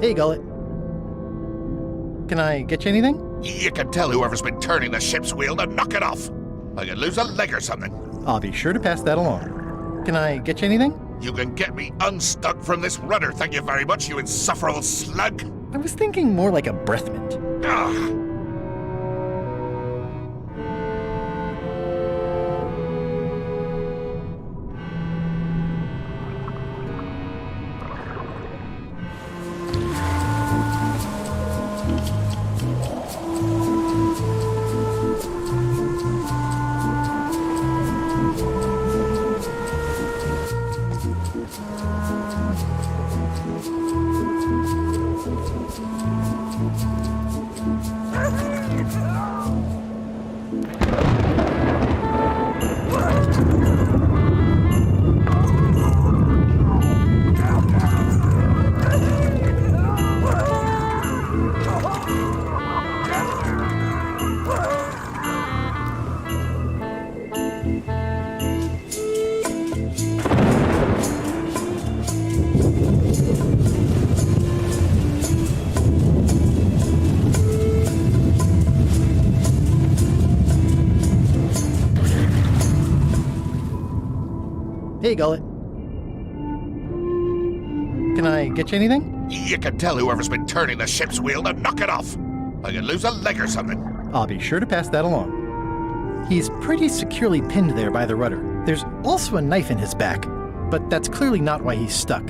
Hey, Gullet. Can I get you anything? You can tell whoever's been turning the ship's wheel to knock it off. I could lose a leg or something. I'll be sure to pass that along. Can I get you anything? You can get me unstuck from this rudder, thank you very much, you insufferable slug. I was thinking more like a breath mint. Ugh. Hey, Gullet. Can I get you anything? You can tell whoever's been turning the ship's wheel to knock it off. I could lose a leg or something. I'll be sure to pass that along. He's pretty securely pinned there by the rudder. There's also a knife in his back, but that's clearly not why he's stuck.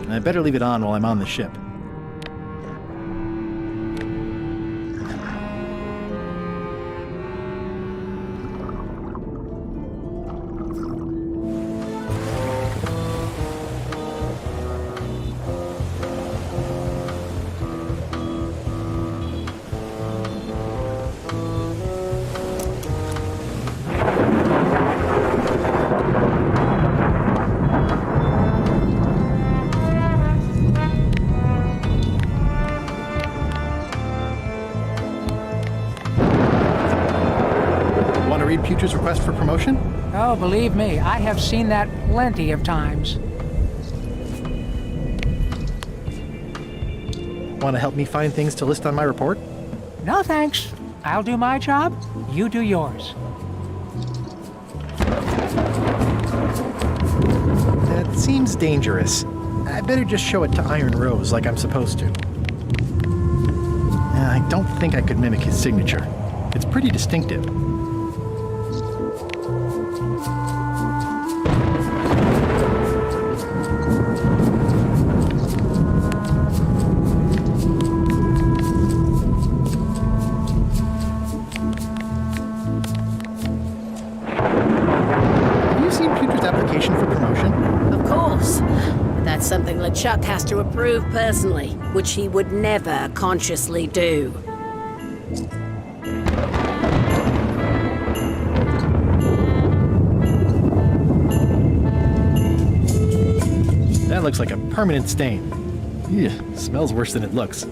I better leave it on while I'm on the ship. Putra's request for promotion? Oh, believe me, I have seen that plenty of times. Want to help me find things to list on my report? No thanks. I'll do my job, you do yours. That seems dangerous. I better just show it to Iron Rose like I'm supposed to. I don't think I could mimic his signature. It's pretty distinctive. Something LeChuck has to approve personally, which he would never consciously do. That looks like a permanent stain. Ew, smells worse than it looks.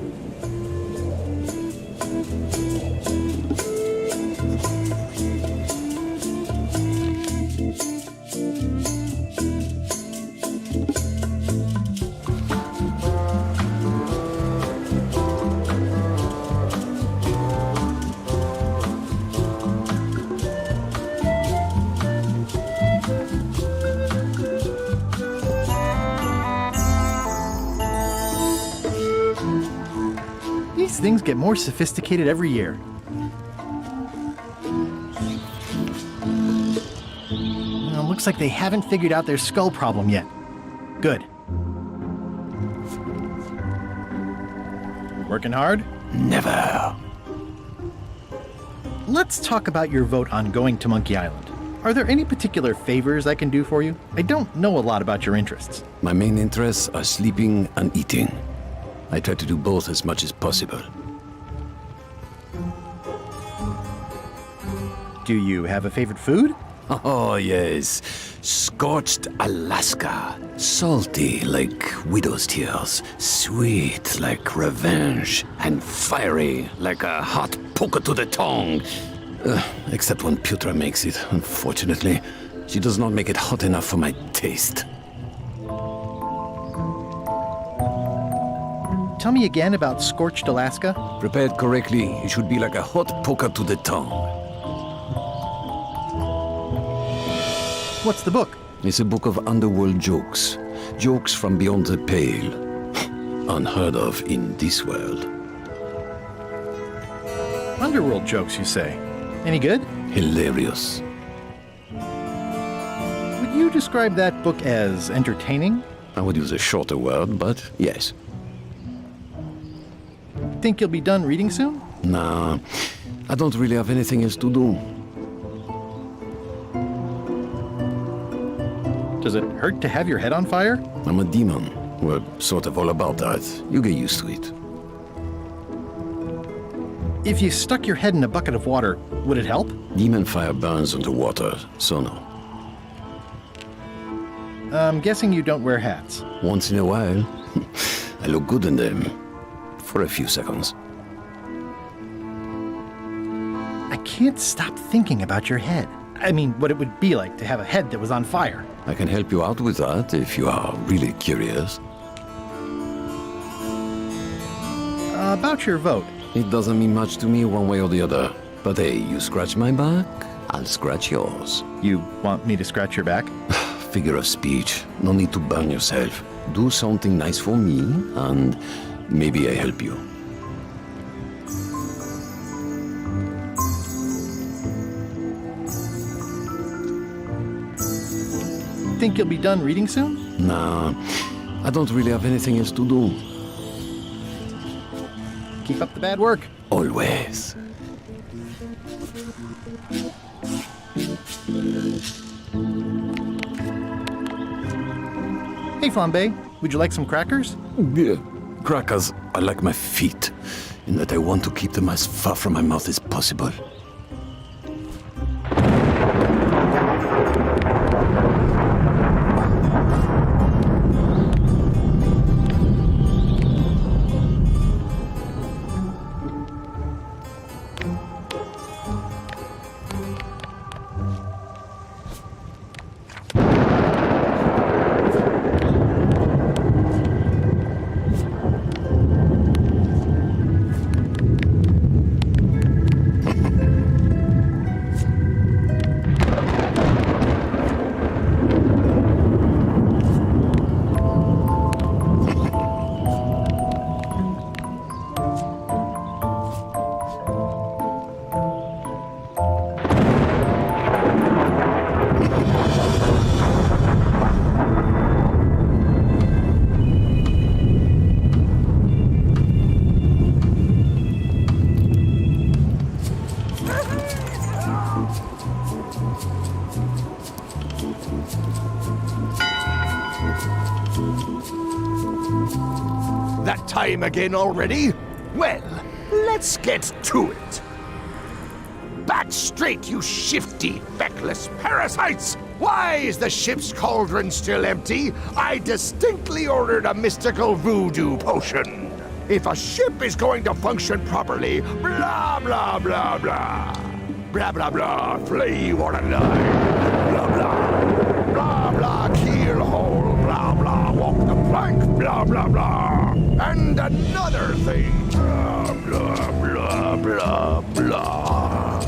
Things get more sophisticated every year. Well, looks like they haven't figured out their skull problem yet. Good. Working hard? Never. Let's talk about your vote on going to Monkey Island. Are there any particular favors I can do for you? I don't know a lot about your interests. My main interests are sleeping and eating. I try to do both as much as possible. Do you have a favorite food? Oh, yes. Scorched Alaska. Salty like widow's tears. Sweet like revenge. And fiery like a hot poker to the tongue. Except when Putra makes it, unfortunately. She does not make it hot enough for my taste. Tell me again about Scorched Alaska. Prepared correctly, it should be like a hot poker to the tongue. What's the book? It's a book of underworld jokes. Jokes from beyond the pale. Unheard of in this world. Underworld jokes, you say? Any good? Hilarious. Would you describe that book as entertaining? I would use a shorter word, but yes. Think you'll be done reading soon? Nah, I don't really have anything else to do. Does it hurt to have your head on fire? I'm a demon. We're sort of all about that. You get used to it. If you stuck your head in a bucket of water, would it help? Demon fire burns underwater, so no. I'm guessing you don't wear hats. Once in a while, I look good in them. For a few seconds. I can't stop thinking about your head. I mean, what it would be like to have a head that was on fire. I can help you out with that if you are really curious. About your vote. It doesn't mean much to me one way or the other. But hey, you scratch my back, I'll scratch yours. You want me to scratch your back? Figure of speech. No need to burn yourself. Do something nice for me, and maybe I help you. Think you'll be done reading soon? Nah, I don't really have anything else to do. Keep up the bad work. Always. Hey, Flambe, would you like some crackers? Yeah, crackers are like my feet, in that I want to keep them as far from my mouth as possible. That time again already? Well, let's get to it. Back straight, you shifty, feckless parasites! Why is the ship's cauldron still empty? I distinctly ordered a mystical voodoo potion. If a ship is going to function properly, blah, blah, blah, blah. Blah, blah, blah, flay what a line. Blah, blah. Blah, blah, keel hole. Blah, blah, walk the plank. Blah, blah, blah. And another thing. Blah, blah, blah, blah, blah.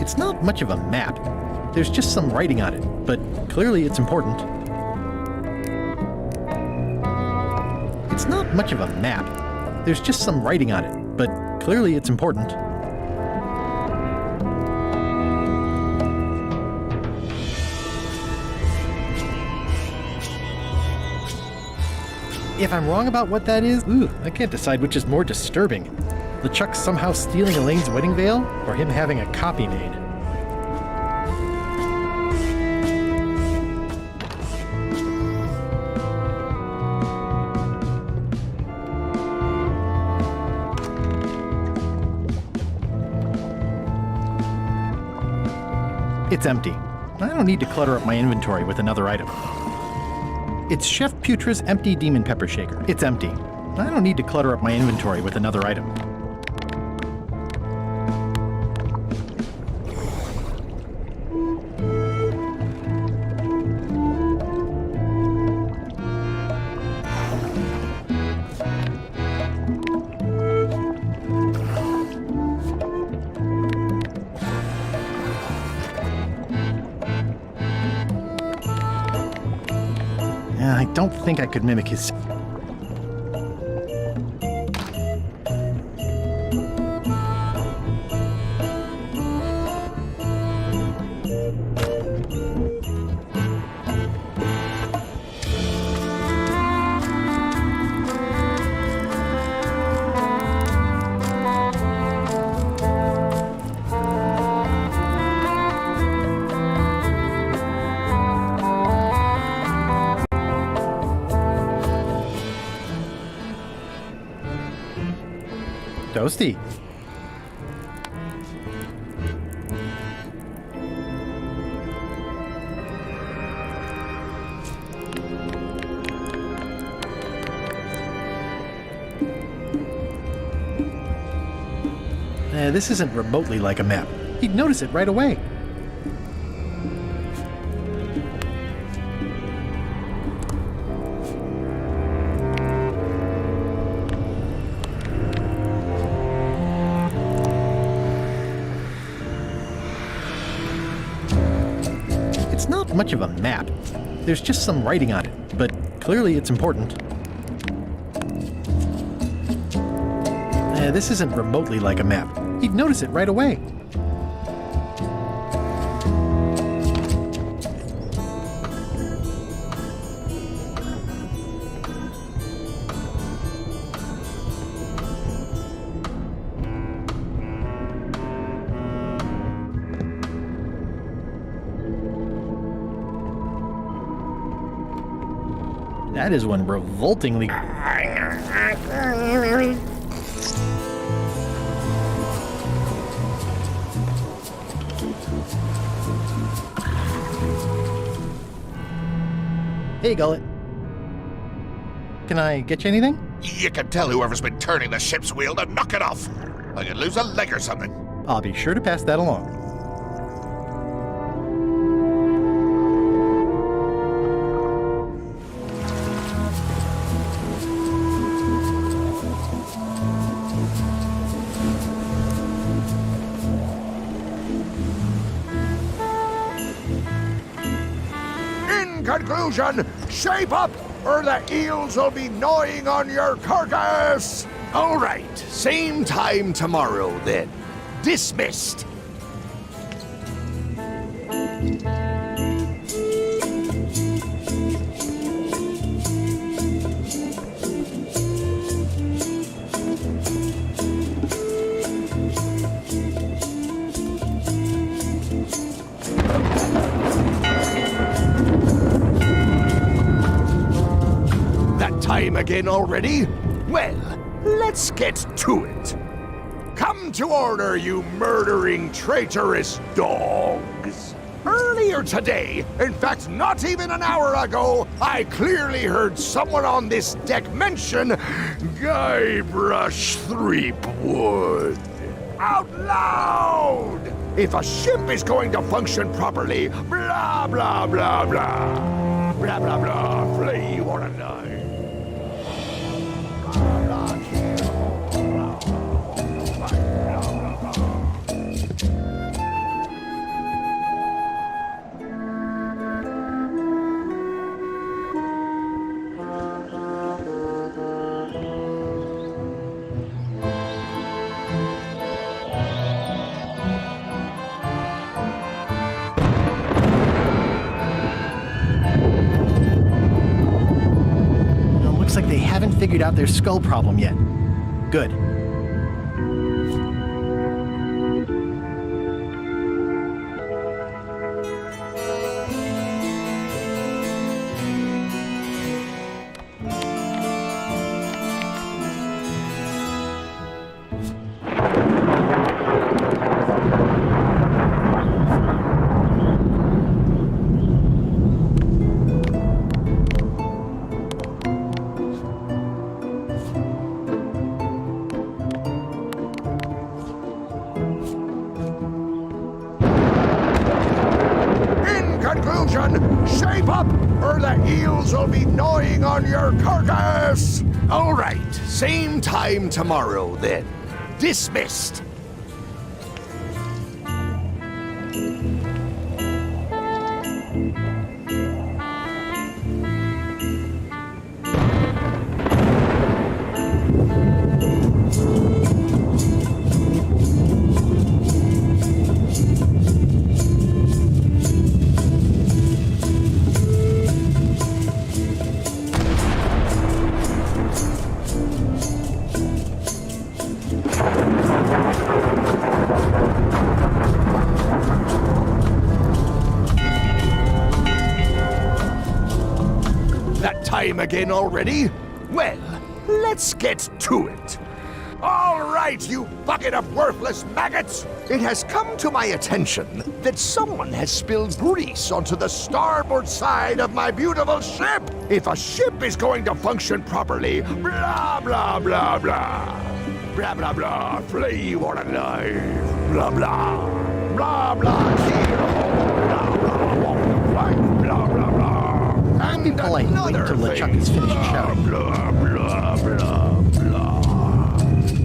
It's not much of a map. There's just some writing on it, but clearly it's important. It's not much of a map. There's just some writing on it, but clearly it's important. If I'm wrong about what that is, I can't decide which is more disturbing. LeChuck somehow stealing Elaine's wedding veil, or him having a copy made. It's empty. I don't need to clutter up my inventory with another item. It's Chef Putra's empty demon pepper shaker. It's empty. I don't need to clutter up my inventory with another item. I don't think I could mimic his... Toasty. This isn't remotely like a map. He'd notice it right away. It's not much of a map. There's just some writing on it, but clearly it's important. This isn't remotely like a map. He'd notice it right away. That is one revoltingly... Hey, Gullet. Can I get you anything? You can tell whoever's been turning the ship's wheel to knock it off. I could lose a leg or something. I'll be sure to pass that along. In conclusion, shape up or the eels will be gnawing on your carcass. All right, same time tomorrow then. Dismissed. Time again already? Well, let's get to it. Come to order, you murdering, traitorous dogs. Earlier today, in fact, not even an hour ago, I clearly heard someone on this deck mention Guybrush Threepwood. Out loud! If a ship is going to function properly, blah, blah, blah, blah. Blah, blah, blah, flee, you wanna die. Looks like they haven't figured out their skull problem yet. Good. Shape up, or the eels will be gnawing on your carcass! All right, same time tomorrow then. Dismissed. Time again already? Well, let's get to it. All right, you bucket of worthless maggots! It has come to my attention that someone has spilled grease onto the starboard side of my beautiful ship. If a ship is going to function properly, blah, blah, blah, blah. Blah, blah, blah, flay you or alive. Blah, blah. Blah, blah, blah, blah, blah, blah, blah. Be polite and wait until LeChuck is finished shouting. Blah, blah, blah, blah.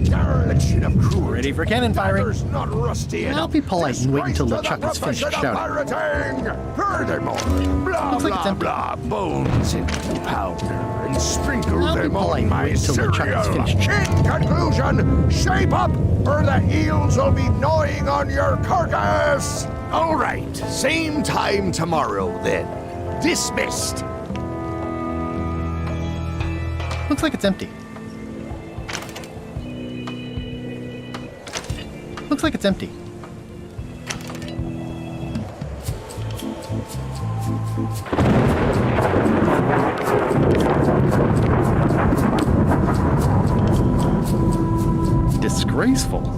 Dereliction of crew. Ready for cannon firing. Not rusty I'll enough. be polite and wait until Disgrace LeChuck to the is finished profession of shouting. pirating. Furthermore, blah, Looks like it's blah, empty. blah, bones into powder and sprinkle I'll be them polite on and my wait until cereal. LeChuck is finished. In conclusion, shape up, or the eels will be gnawing on your carcass. All right, same time tomorrow then. Dismissed. Looks like it's empty. Looks like it's empty. Disgraceful.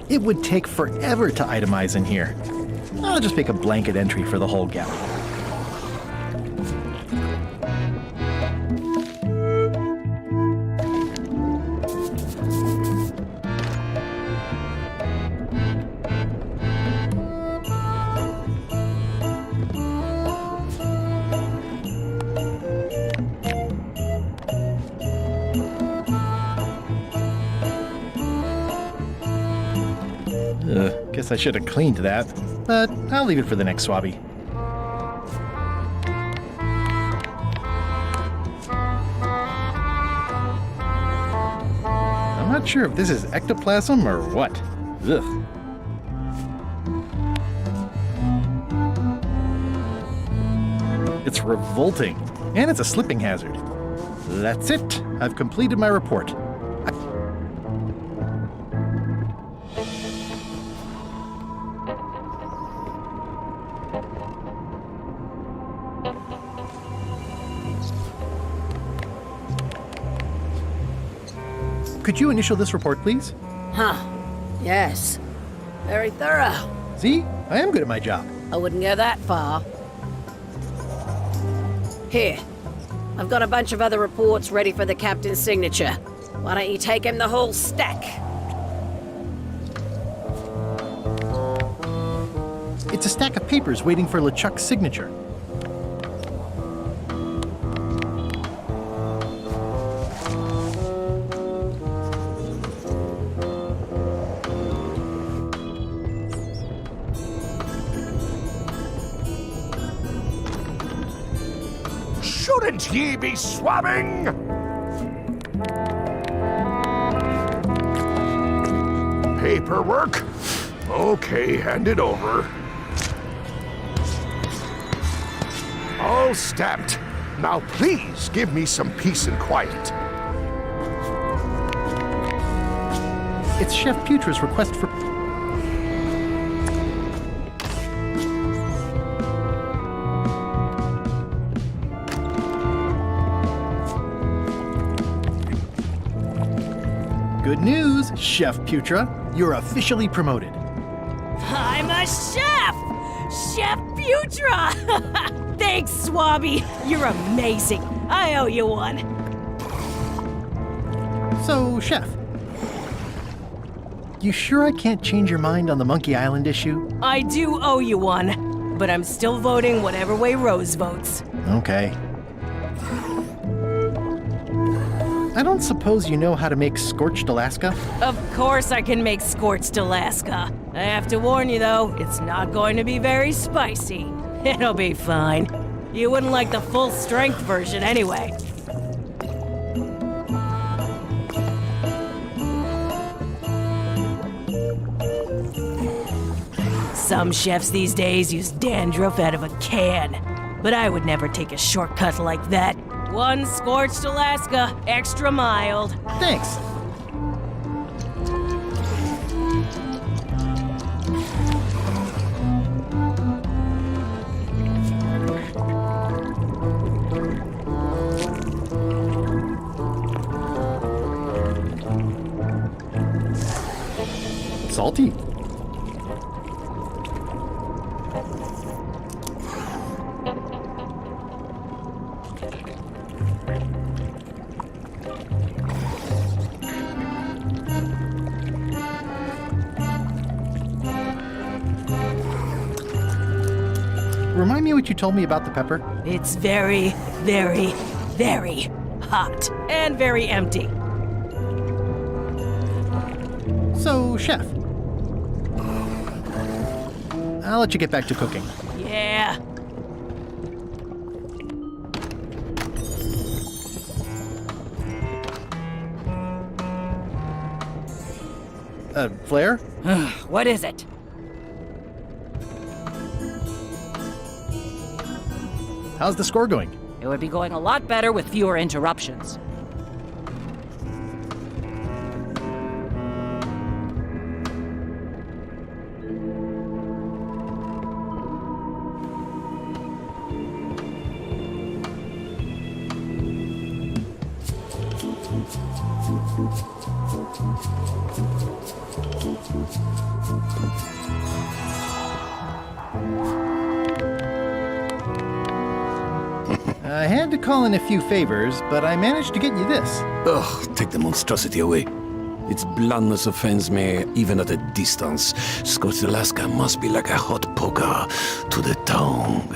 It would take forever to itemize in here. I'll just make a blanket entry for the whole galley. Guess I should have cleaned that, but I'll leave it for the next swabby. I'm not sure if this is ectoplasm or what. Ugh. It's revolting, and it's a slipping hazard. That's it. I've completed my report. Could you initial this report, please? Huh. Yes. Very thorough. See? I am good at my job. I wouldn't go that far. Here. I've got a bunch of other reports ready for the captain's signature. Why don't you take him the whole stack? It's a stack of papers waiting for LeChuck's signature. Shouldn't ye be swabbing? Paperwork? Okay, hand it over. All stamped. Now please give me some peace and quiet. It's Chef Putra's request for... Good news, Chef Putra. You're officially promoted. I'm a chef! Chef Putra! Thanks, Swabby. You're amazing. I owe you one. So, Chef, you sure I can't change your mind on the Monkey Island issue? I do owe you one, but I'm still voting whatever way Rose votes. Okay. I don't suppose you know how to make scorched Alaska? Of course I can make scorched Alaska. I have to warn you, though, it's not going to be very spicy. It'll be fine. You wouldn't like the full-strength version anyway. Some chefs these days use dandruff out of a can, but I would never take a shortcut like that. One scorched Alaska, extra mild. Thanks. Salty. Remind me what you told me about the pepper? It's very, very, very hot and very empty. So, chef. I'll let you get back to cooking. Yeah. Flair? What is it? How's the score going? It would be going a lot better with fewer interruptions. I had to call in a few favors, but I managed to get you this. Ugh, take the monstrosity away. Its blandness offends me, even at a distance. Scorched Alaska must be like a hot poker to the tongue.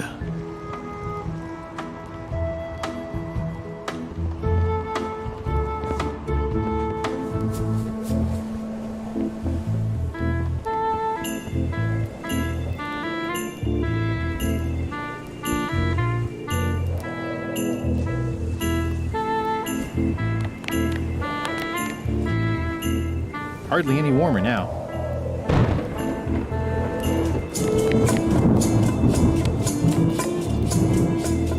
Hardly any warmer now.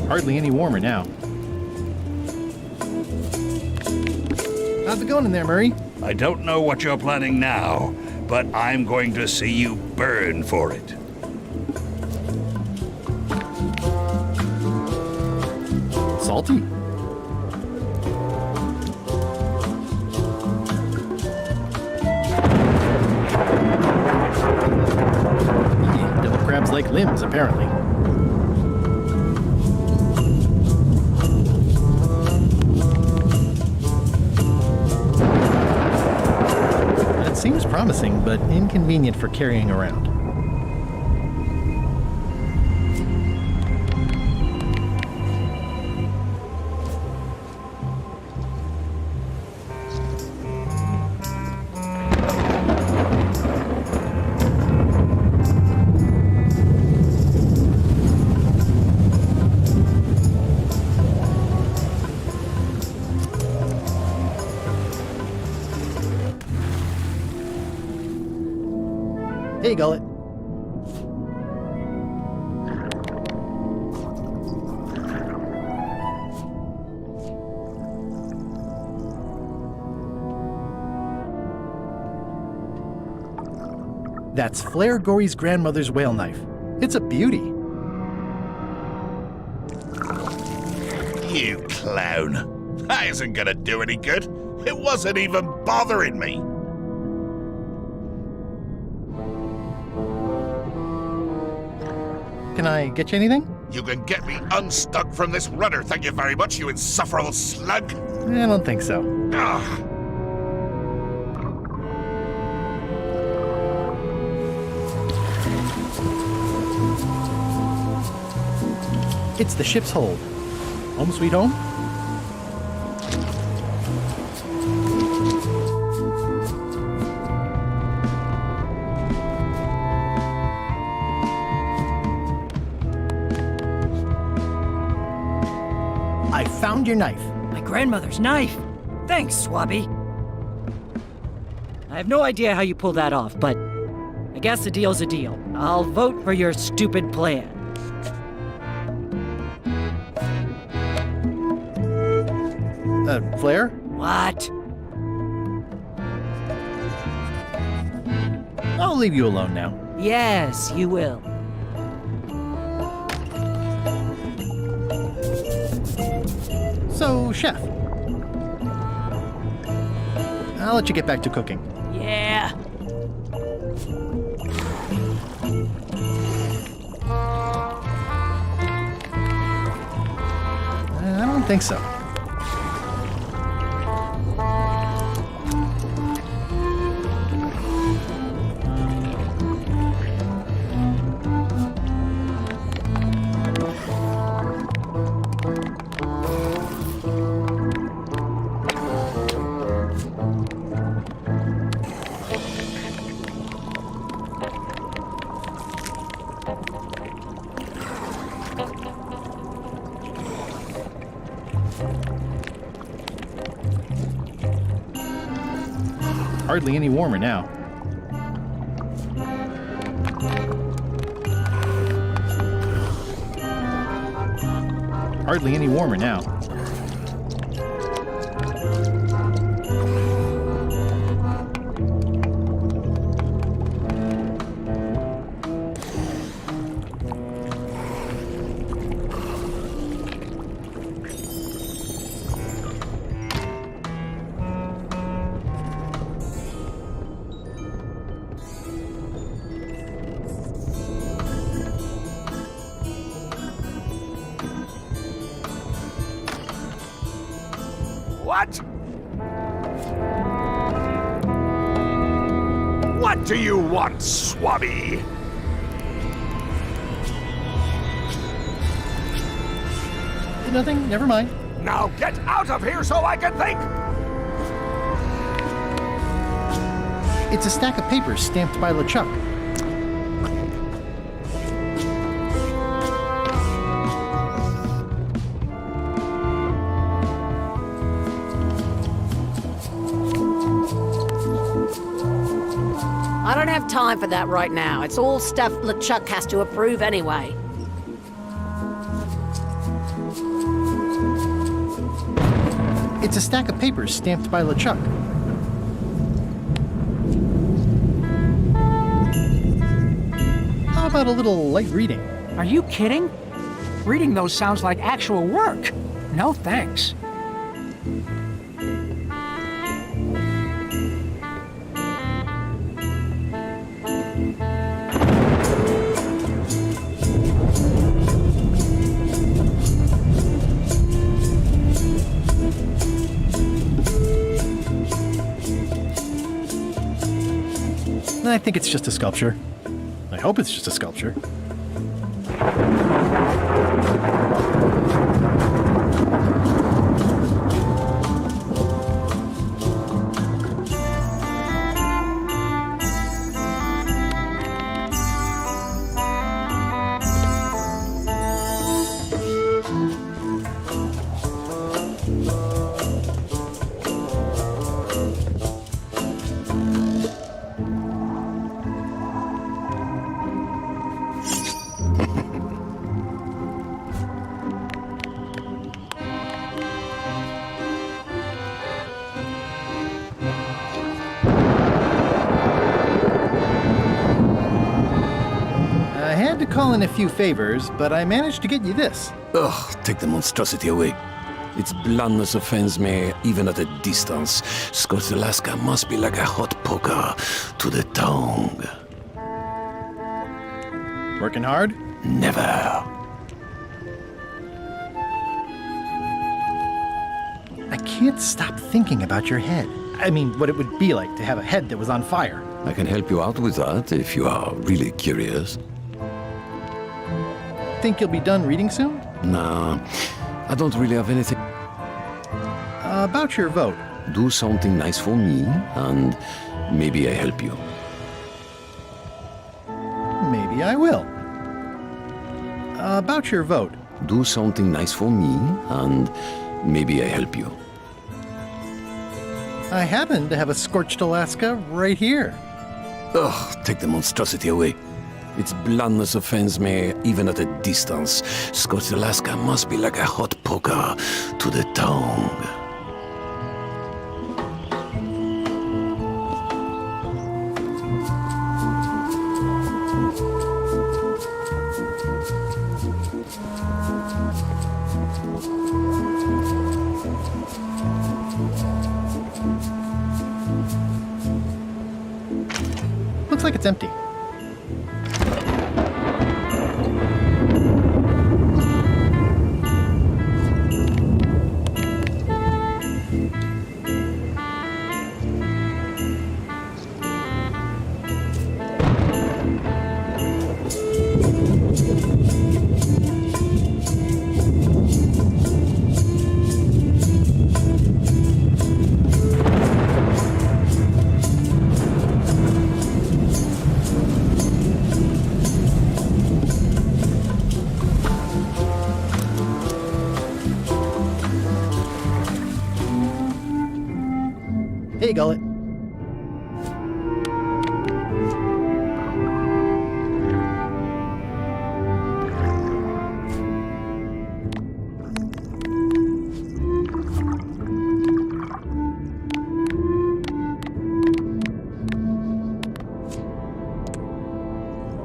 Hardly any warmer now. How's it going in there, Murray? I don't know what you're planning now, but I'm going to see you burn for it. Salty. Devil crabs like limbs, apparently. That seems promising, but inconvenient for carrying around. Hey, Gullet. That's Flair Gory's grandmother's whale knife. It's a beauty. You clown. That isn't gonna do any good. It wasn't even bothering me. Can I get you anything? You can get me unstuck from this rudder, thank you very much, you insufferable slug. I don't think so. Ugh. It's the ship's hold. Home sweet home? I found your knife. My grandmother's knife. Thanks, Swabby. I have no idea how you pulled that off, but I guess a deal's a deal. I'll vote for your stupid plan. Flair? What? I'll leave you alone now. Yes, you will. So, Chef. I'll let you get back to cooking. Yeah. I don't think so. Hardly any warmer now. Hardly any warmer now. What? What do you want, Swabby? Nothing, never mind. Now get out of here so I can think! It's a stack of papers stamped by LeChuck. I don't have time for that right now. It's all stuff LeChuck has to approve anyway. It's a stack of papers stamped by LeChuck. How about a little light reading? Are you kidding? Reading those sounds like actual work. No thanks. I think it's just a sculpture. I hope it's just a sculpture. I had to call in a few favors, but I managed to get you this. Ugh, take the monstrosity away. Its blandness offends me, even at a distance. Scotch Alaska must be like a hot poker to the tongue. Working hard? Never. I can't stop thinking about your head. I mean, what it would be like to have a head that was on fire. I can help you out with that if you are really curious. Think you'll be done reading soon? Nah, I don't really have anything. About your vote. Do something nice for me, and maybe I help you. Maybe I will. About your vote. Do something nice for me, and maybe I help you. I happen to have a scorched Alaska right here. Ugh, take the monstrosity away. Its blandness offends me, even at a distance. Scorched Alaska must be like a hot poker to the tongue. Looks like it's empty. Hey, Gullet.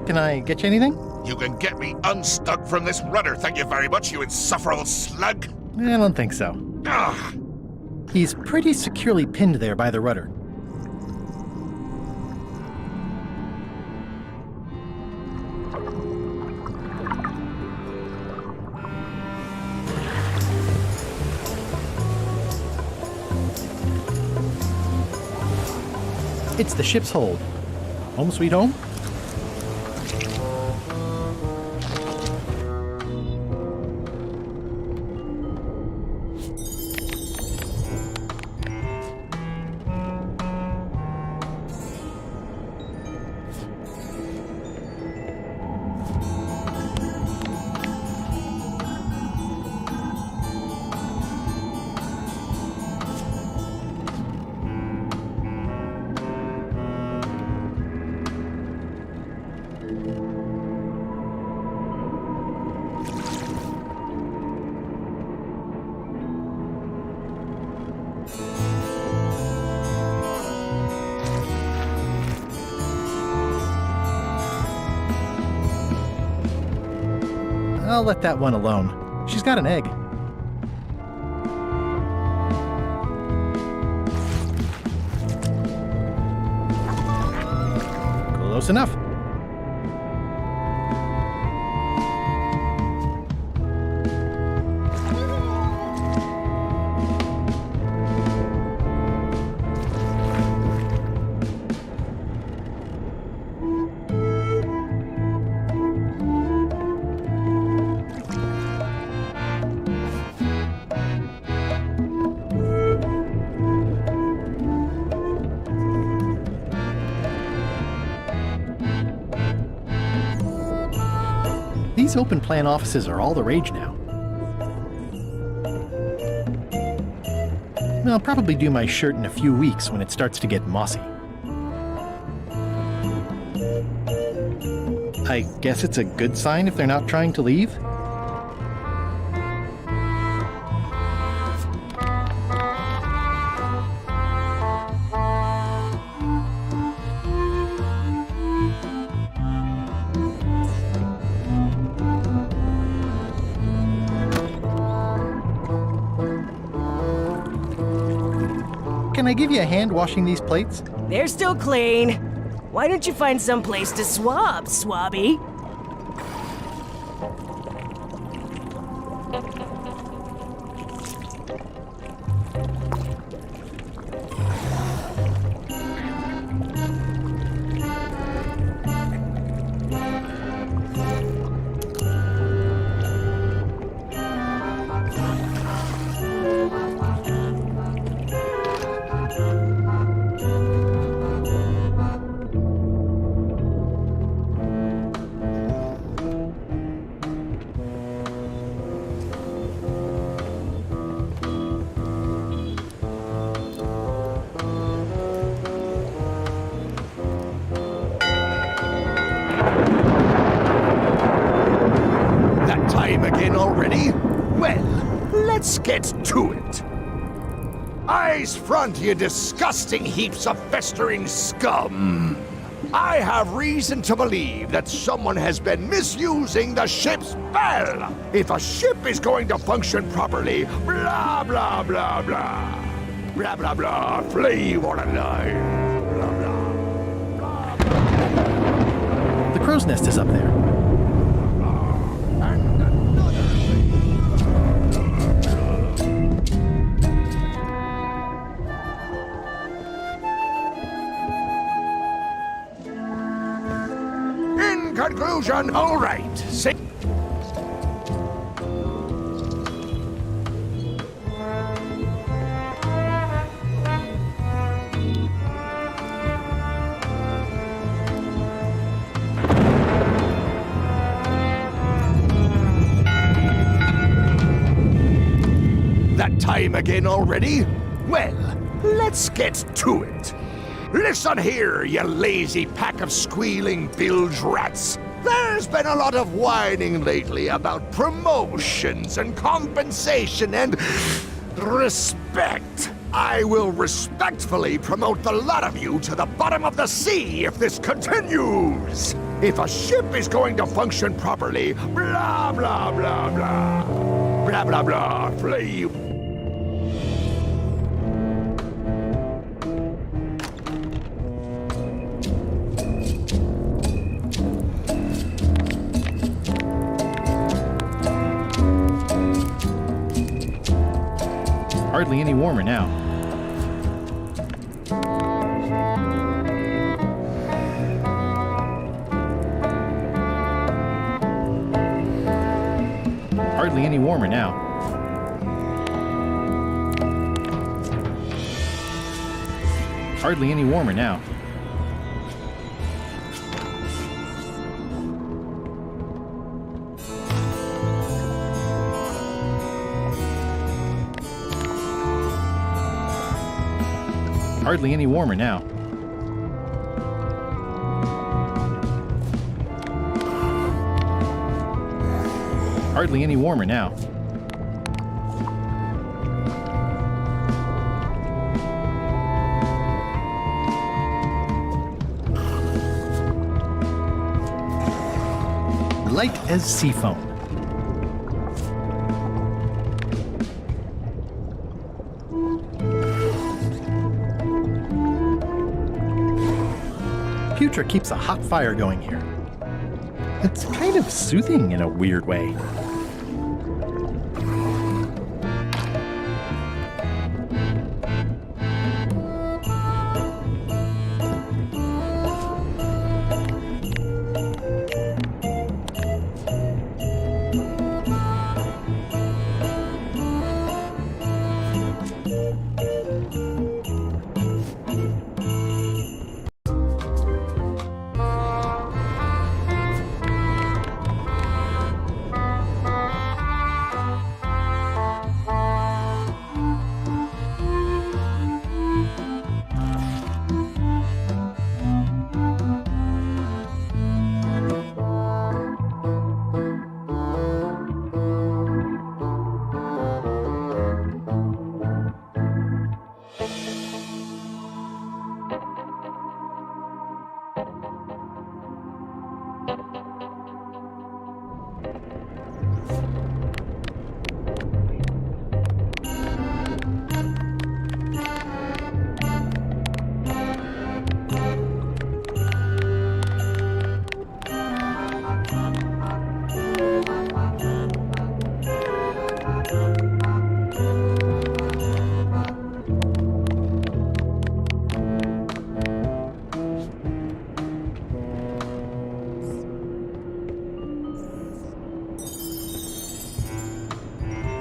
Can I get you anything? You can get me unstuck from this rudder, thank you very much, you insufferable slug. I don't think so. Ugh. He's pretty securely pinned there by the rudder. It's the ship's hold. Home sweet home? I'll let that one alone. She's got an egg. Close enough. These open plan offices are all the rage now. I'll probably do my shirt in a few weeks when it starts to get mossy. I guess it's a good sign if they're not trying to leave. Can I give you a hand washing these plates? They're still clean. Why don't you find some place to swab, Swabby? get to it. Eyes front, you disgusting heaps of festering scum. I have reason to believe that someone has been misusing the ship's bell. If a ship is going to function properly, blah, blah, blah, blah. Blah, blah, blah, flay you all alive. Blah, blah. The crow's nest is up there. And another In conclusion, all right. Say that time again already? Well, let's get to it. Listen here, you lazy pack of squealing bilge rats. There's been a lot of whining lately about promotions and compensation and respect. I will respectfully promote the lot of you to the bottom of the sea if this continues. If a ship is going to function properly, blah, blah, blah, blah. Blah, blah, blah, flay you. Hardly any warmer now. Hardly any warmer now. Hardly any warmer now. Hardly any warmer now. Hardly any warmer now. Light as sea foam. Putra keeps a hot fire going here. It's kind of soothing in a weird way.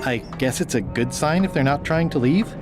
I guess it's a good sign if they're not trying to leave.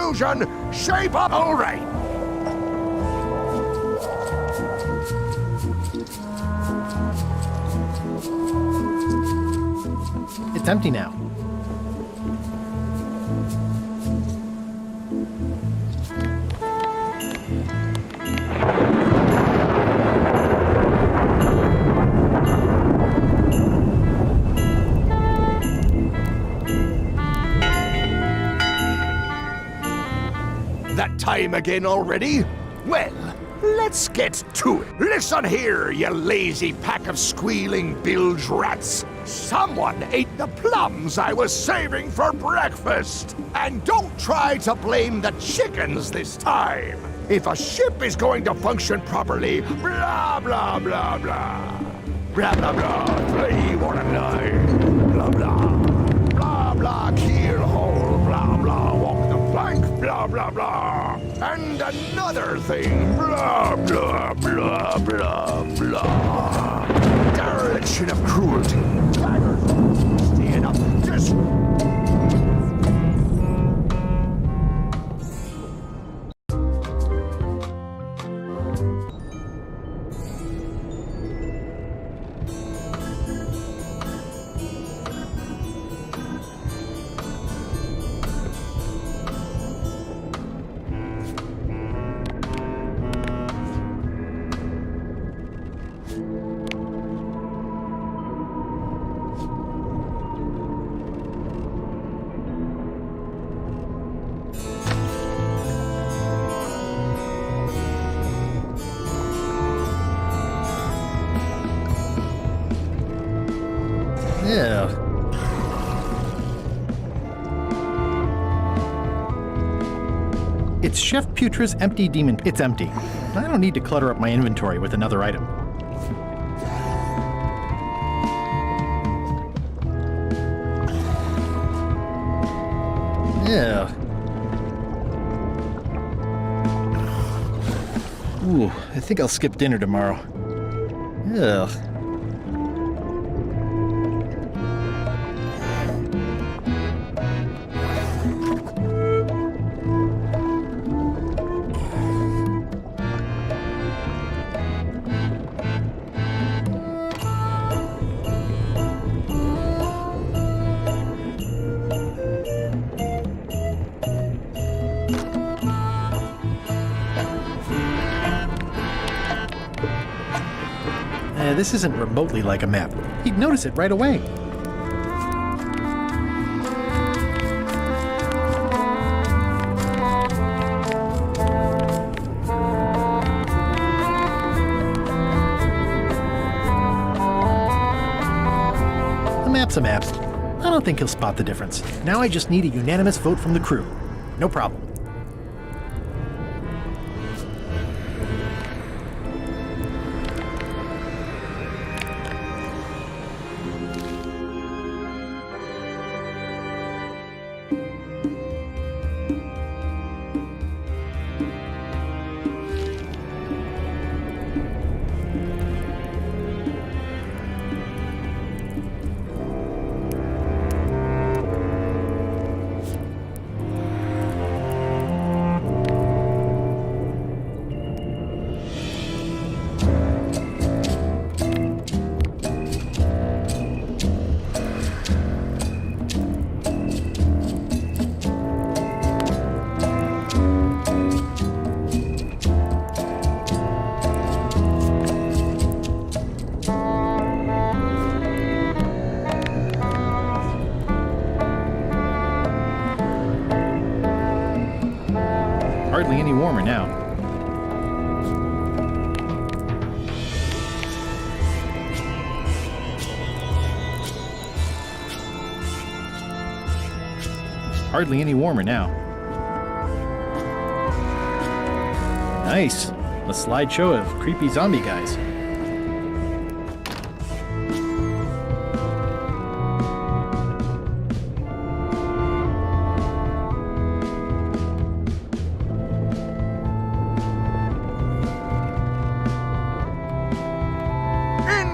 conclusion, shape up all right. It's empty now. That time again already? Well, let's get to it. Listen here, you lazy pack of squealing bilge rats. Someone ate the plums I was saving for breakfast. And don't try to blame the chickens this time. If a ship is going to function properly, blah, blah, blah, blah. Blah, blah, blah, play water line. Blah, blah. Blah, blah, keel hole. Blah, blah, walk the plank. Blah, blah, blah. And another thing. Blah, blah, blah, blah, blah. Dereliction of cruelty. Tigers. Staying up. Just... Yeah. It's Chef Putra's empty demon. It's empty. I don't need to clutter up my inventory with another item. Yeah. Ooh, I think I'll skip dinner tomorrow. Yeah. This isn't remotely like a map. He'd notice it right away. A map's a map. I don't think he'll spot the difference. Now I just need a unanimous vote from the crew. No problem. Hardly any warmer now. Hardly any warmer now. Nice. A slideshow of creepy zombie guys.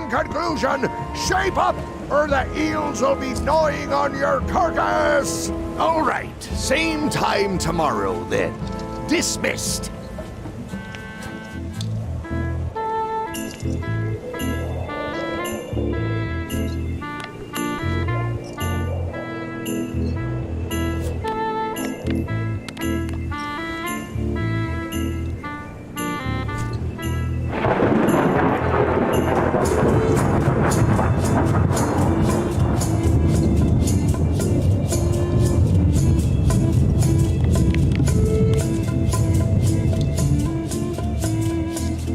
Conclusion, shape up or the eels will be gnawing on your carcass! All right, same time tomorrow then. Dismissed.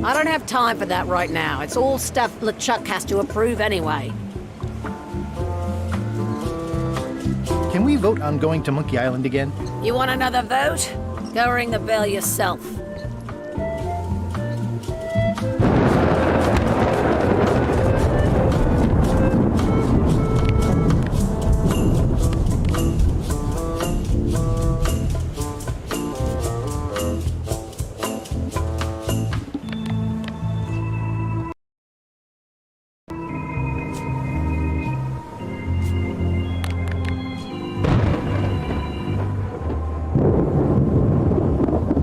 I don't have time for that right now. It's all stuff LeChuck has to approve anyway. Can we vote on going to Monkey Island again? You want another vote? Go ring the bell yourself.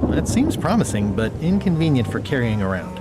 That seems promising, but inconvenient for carrying around.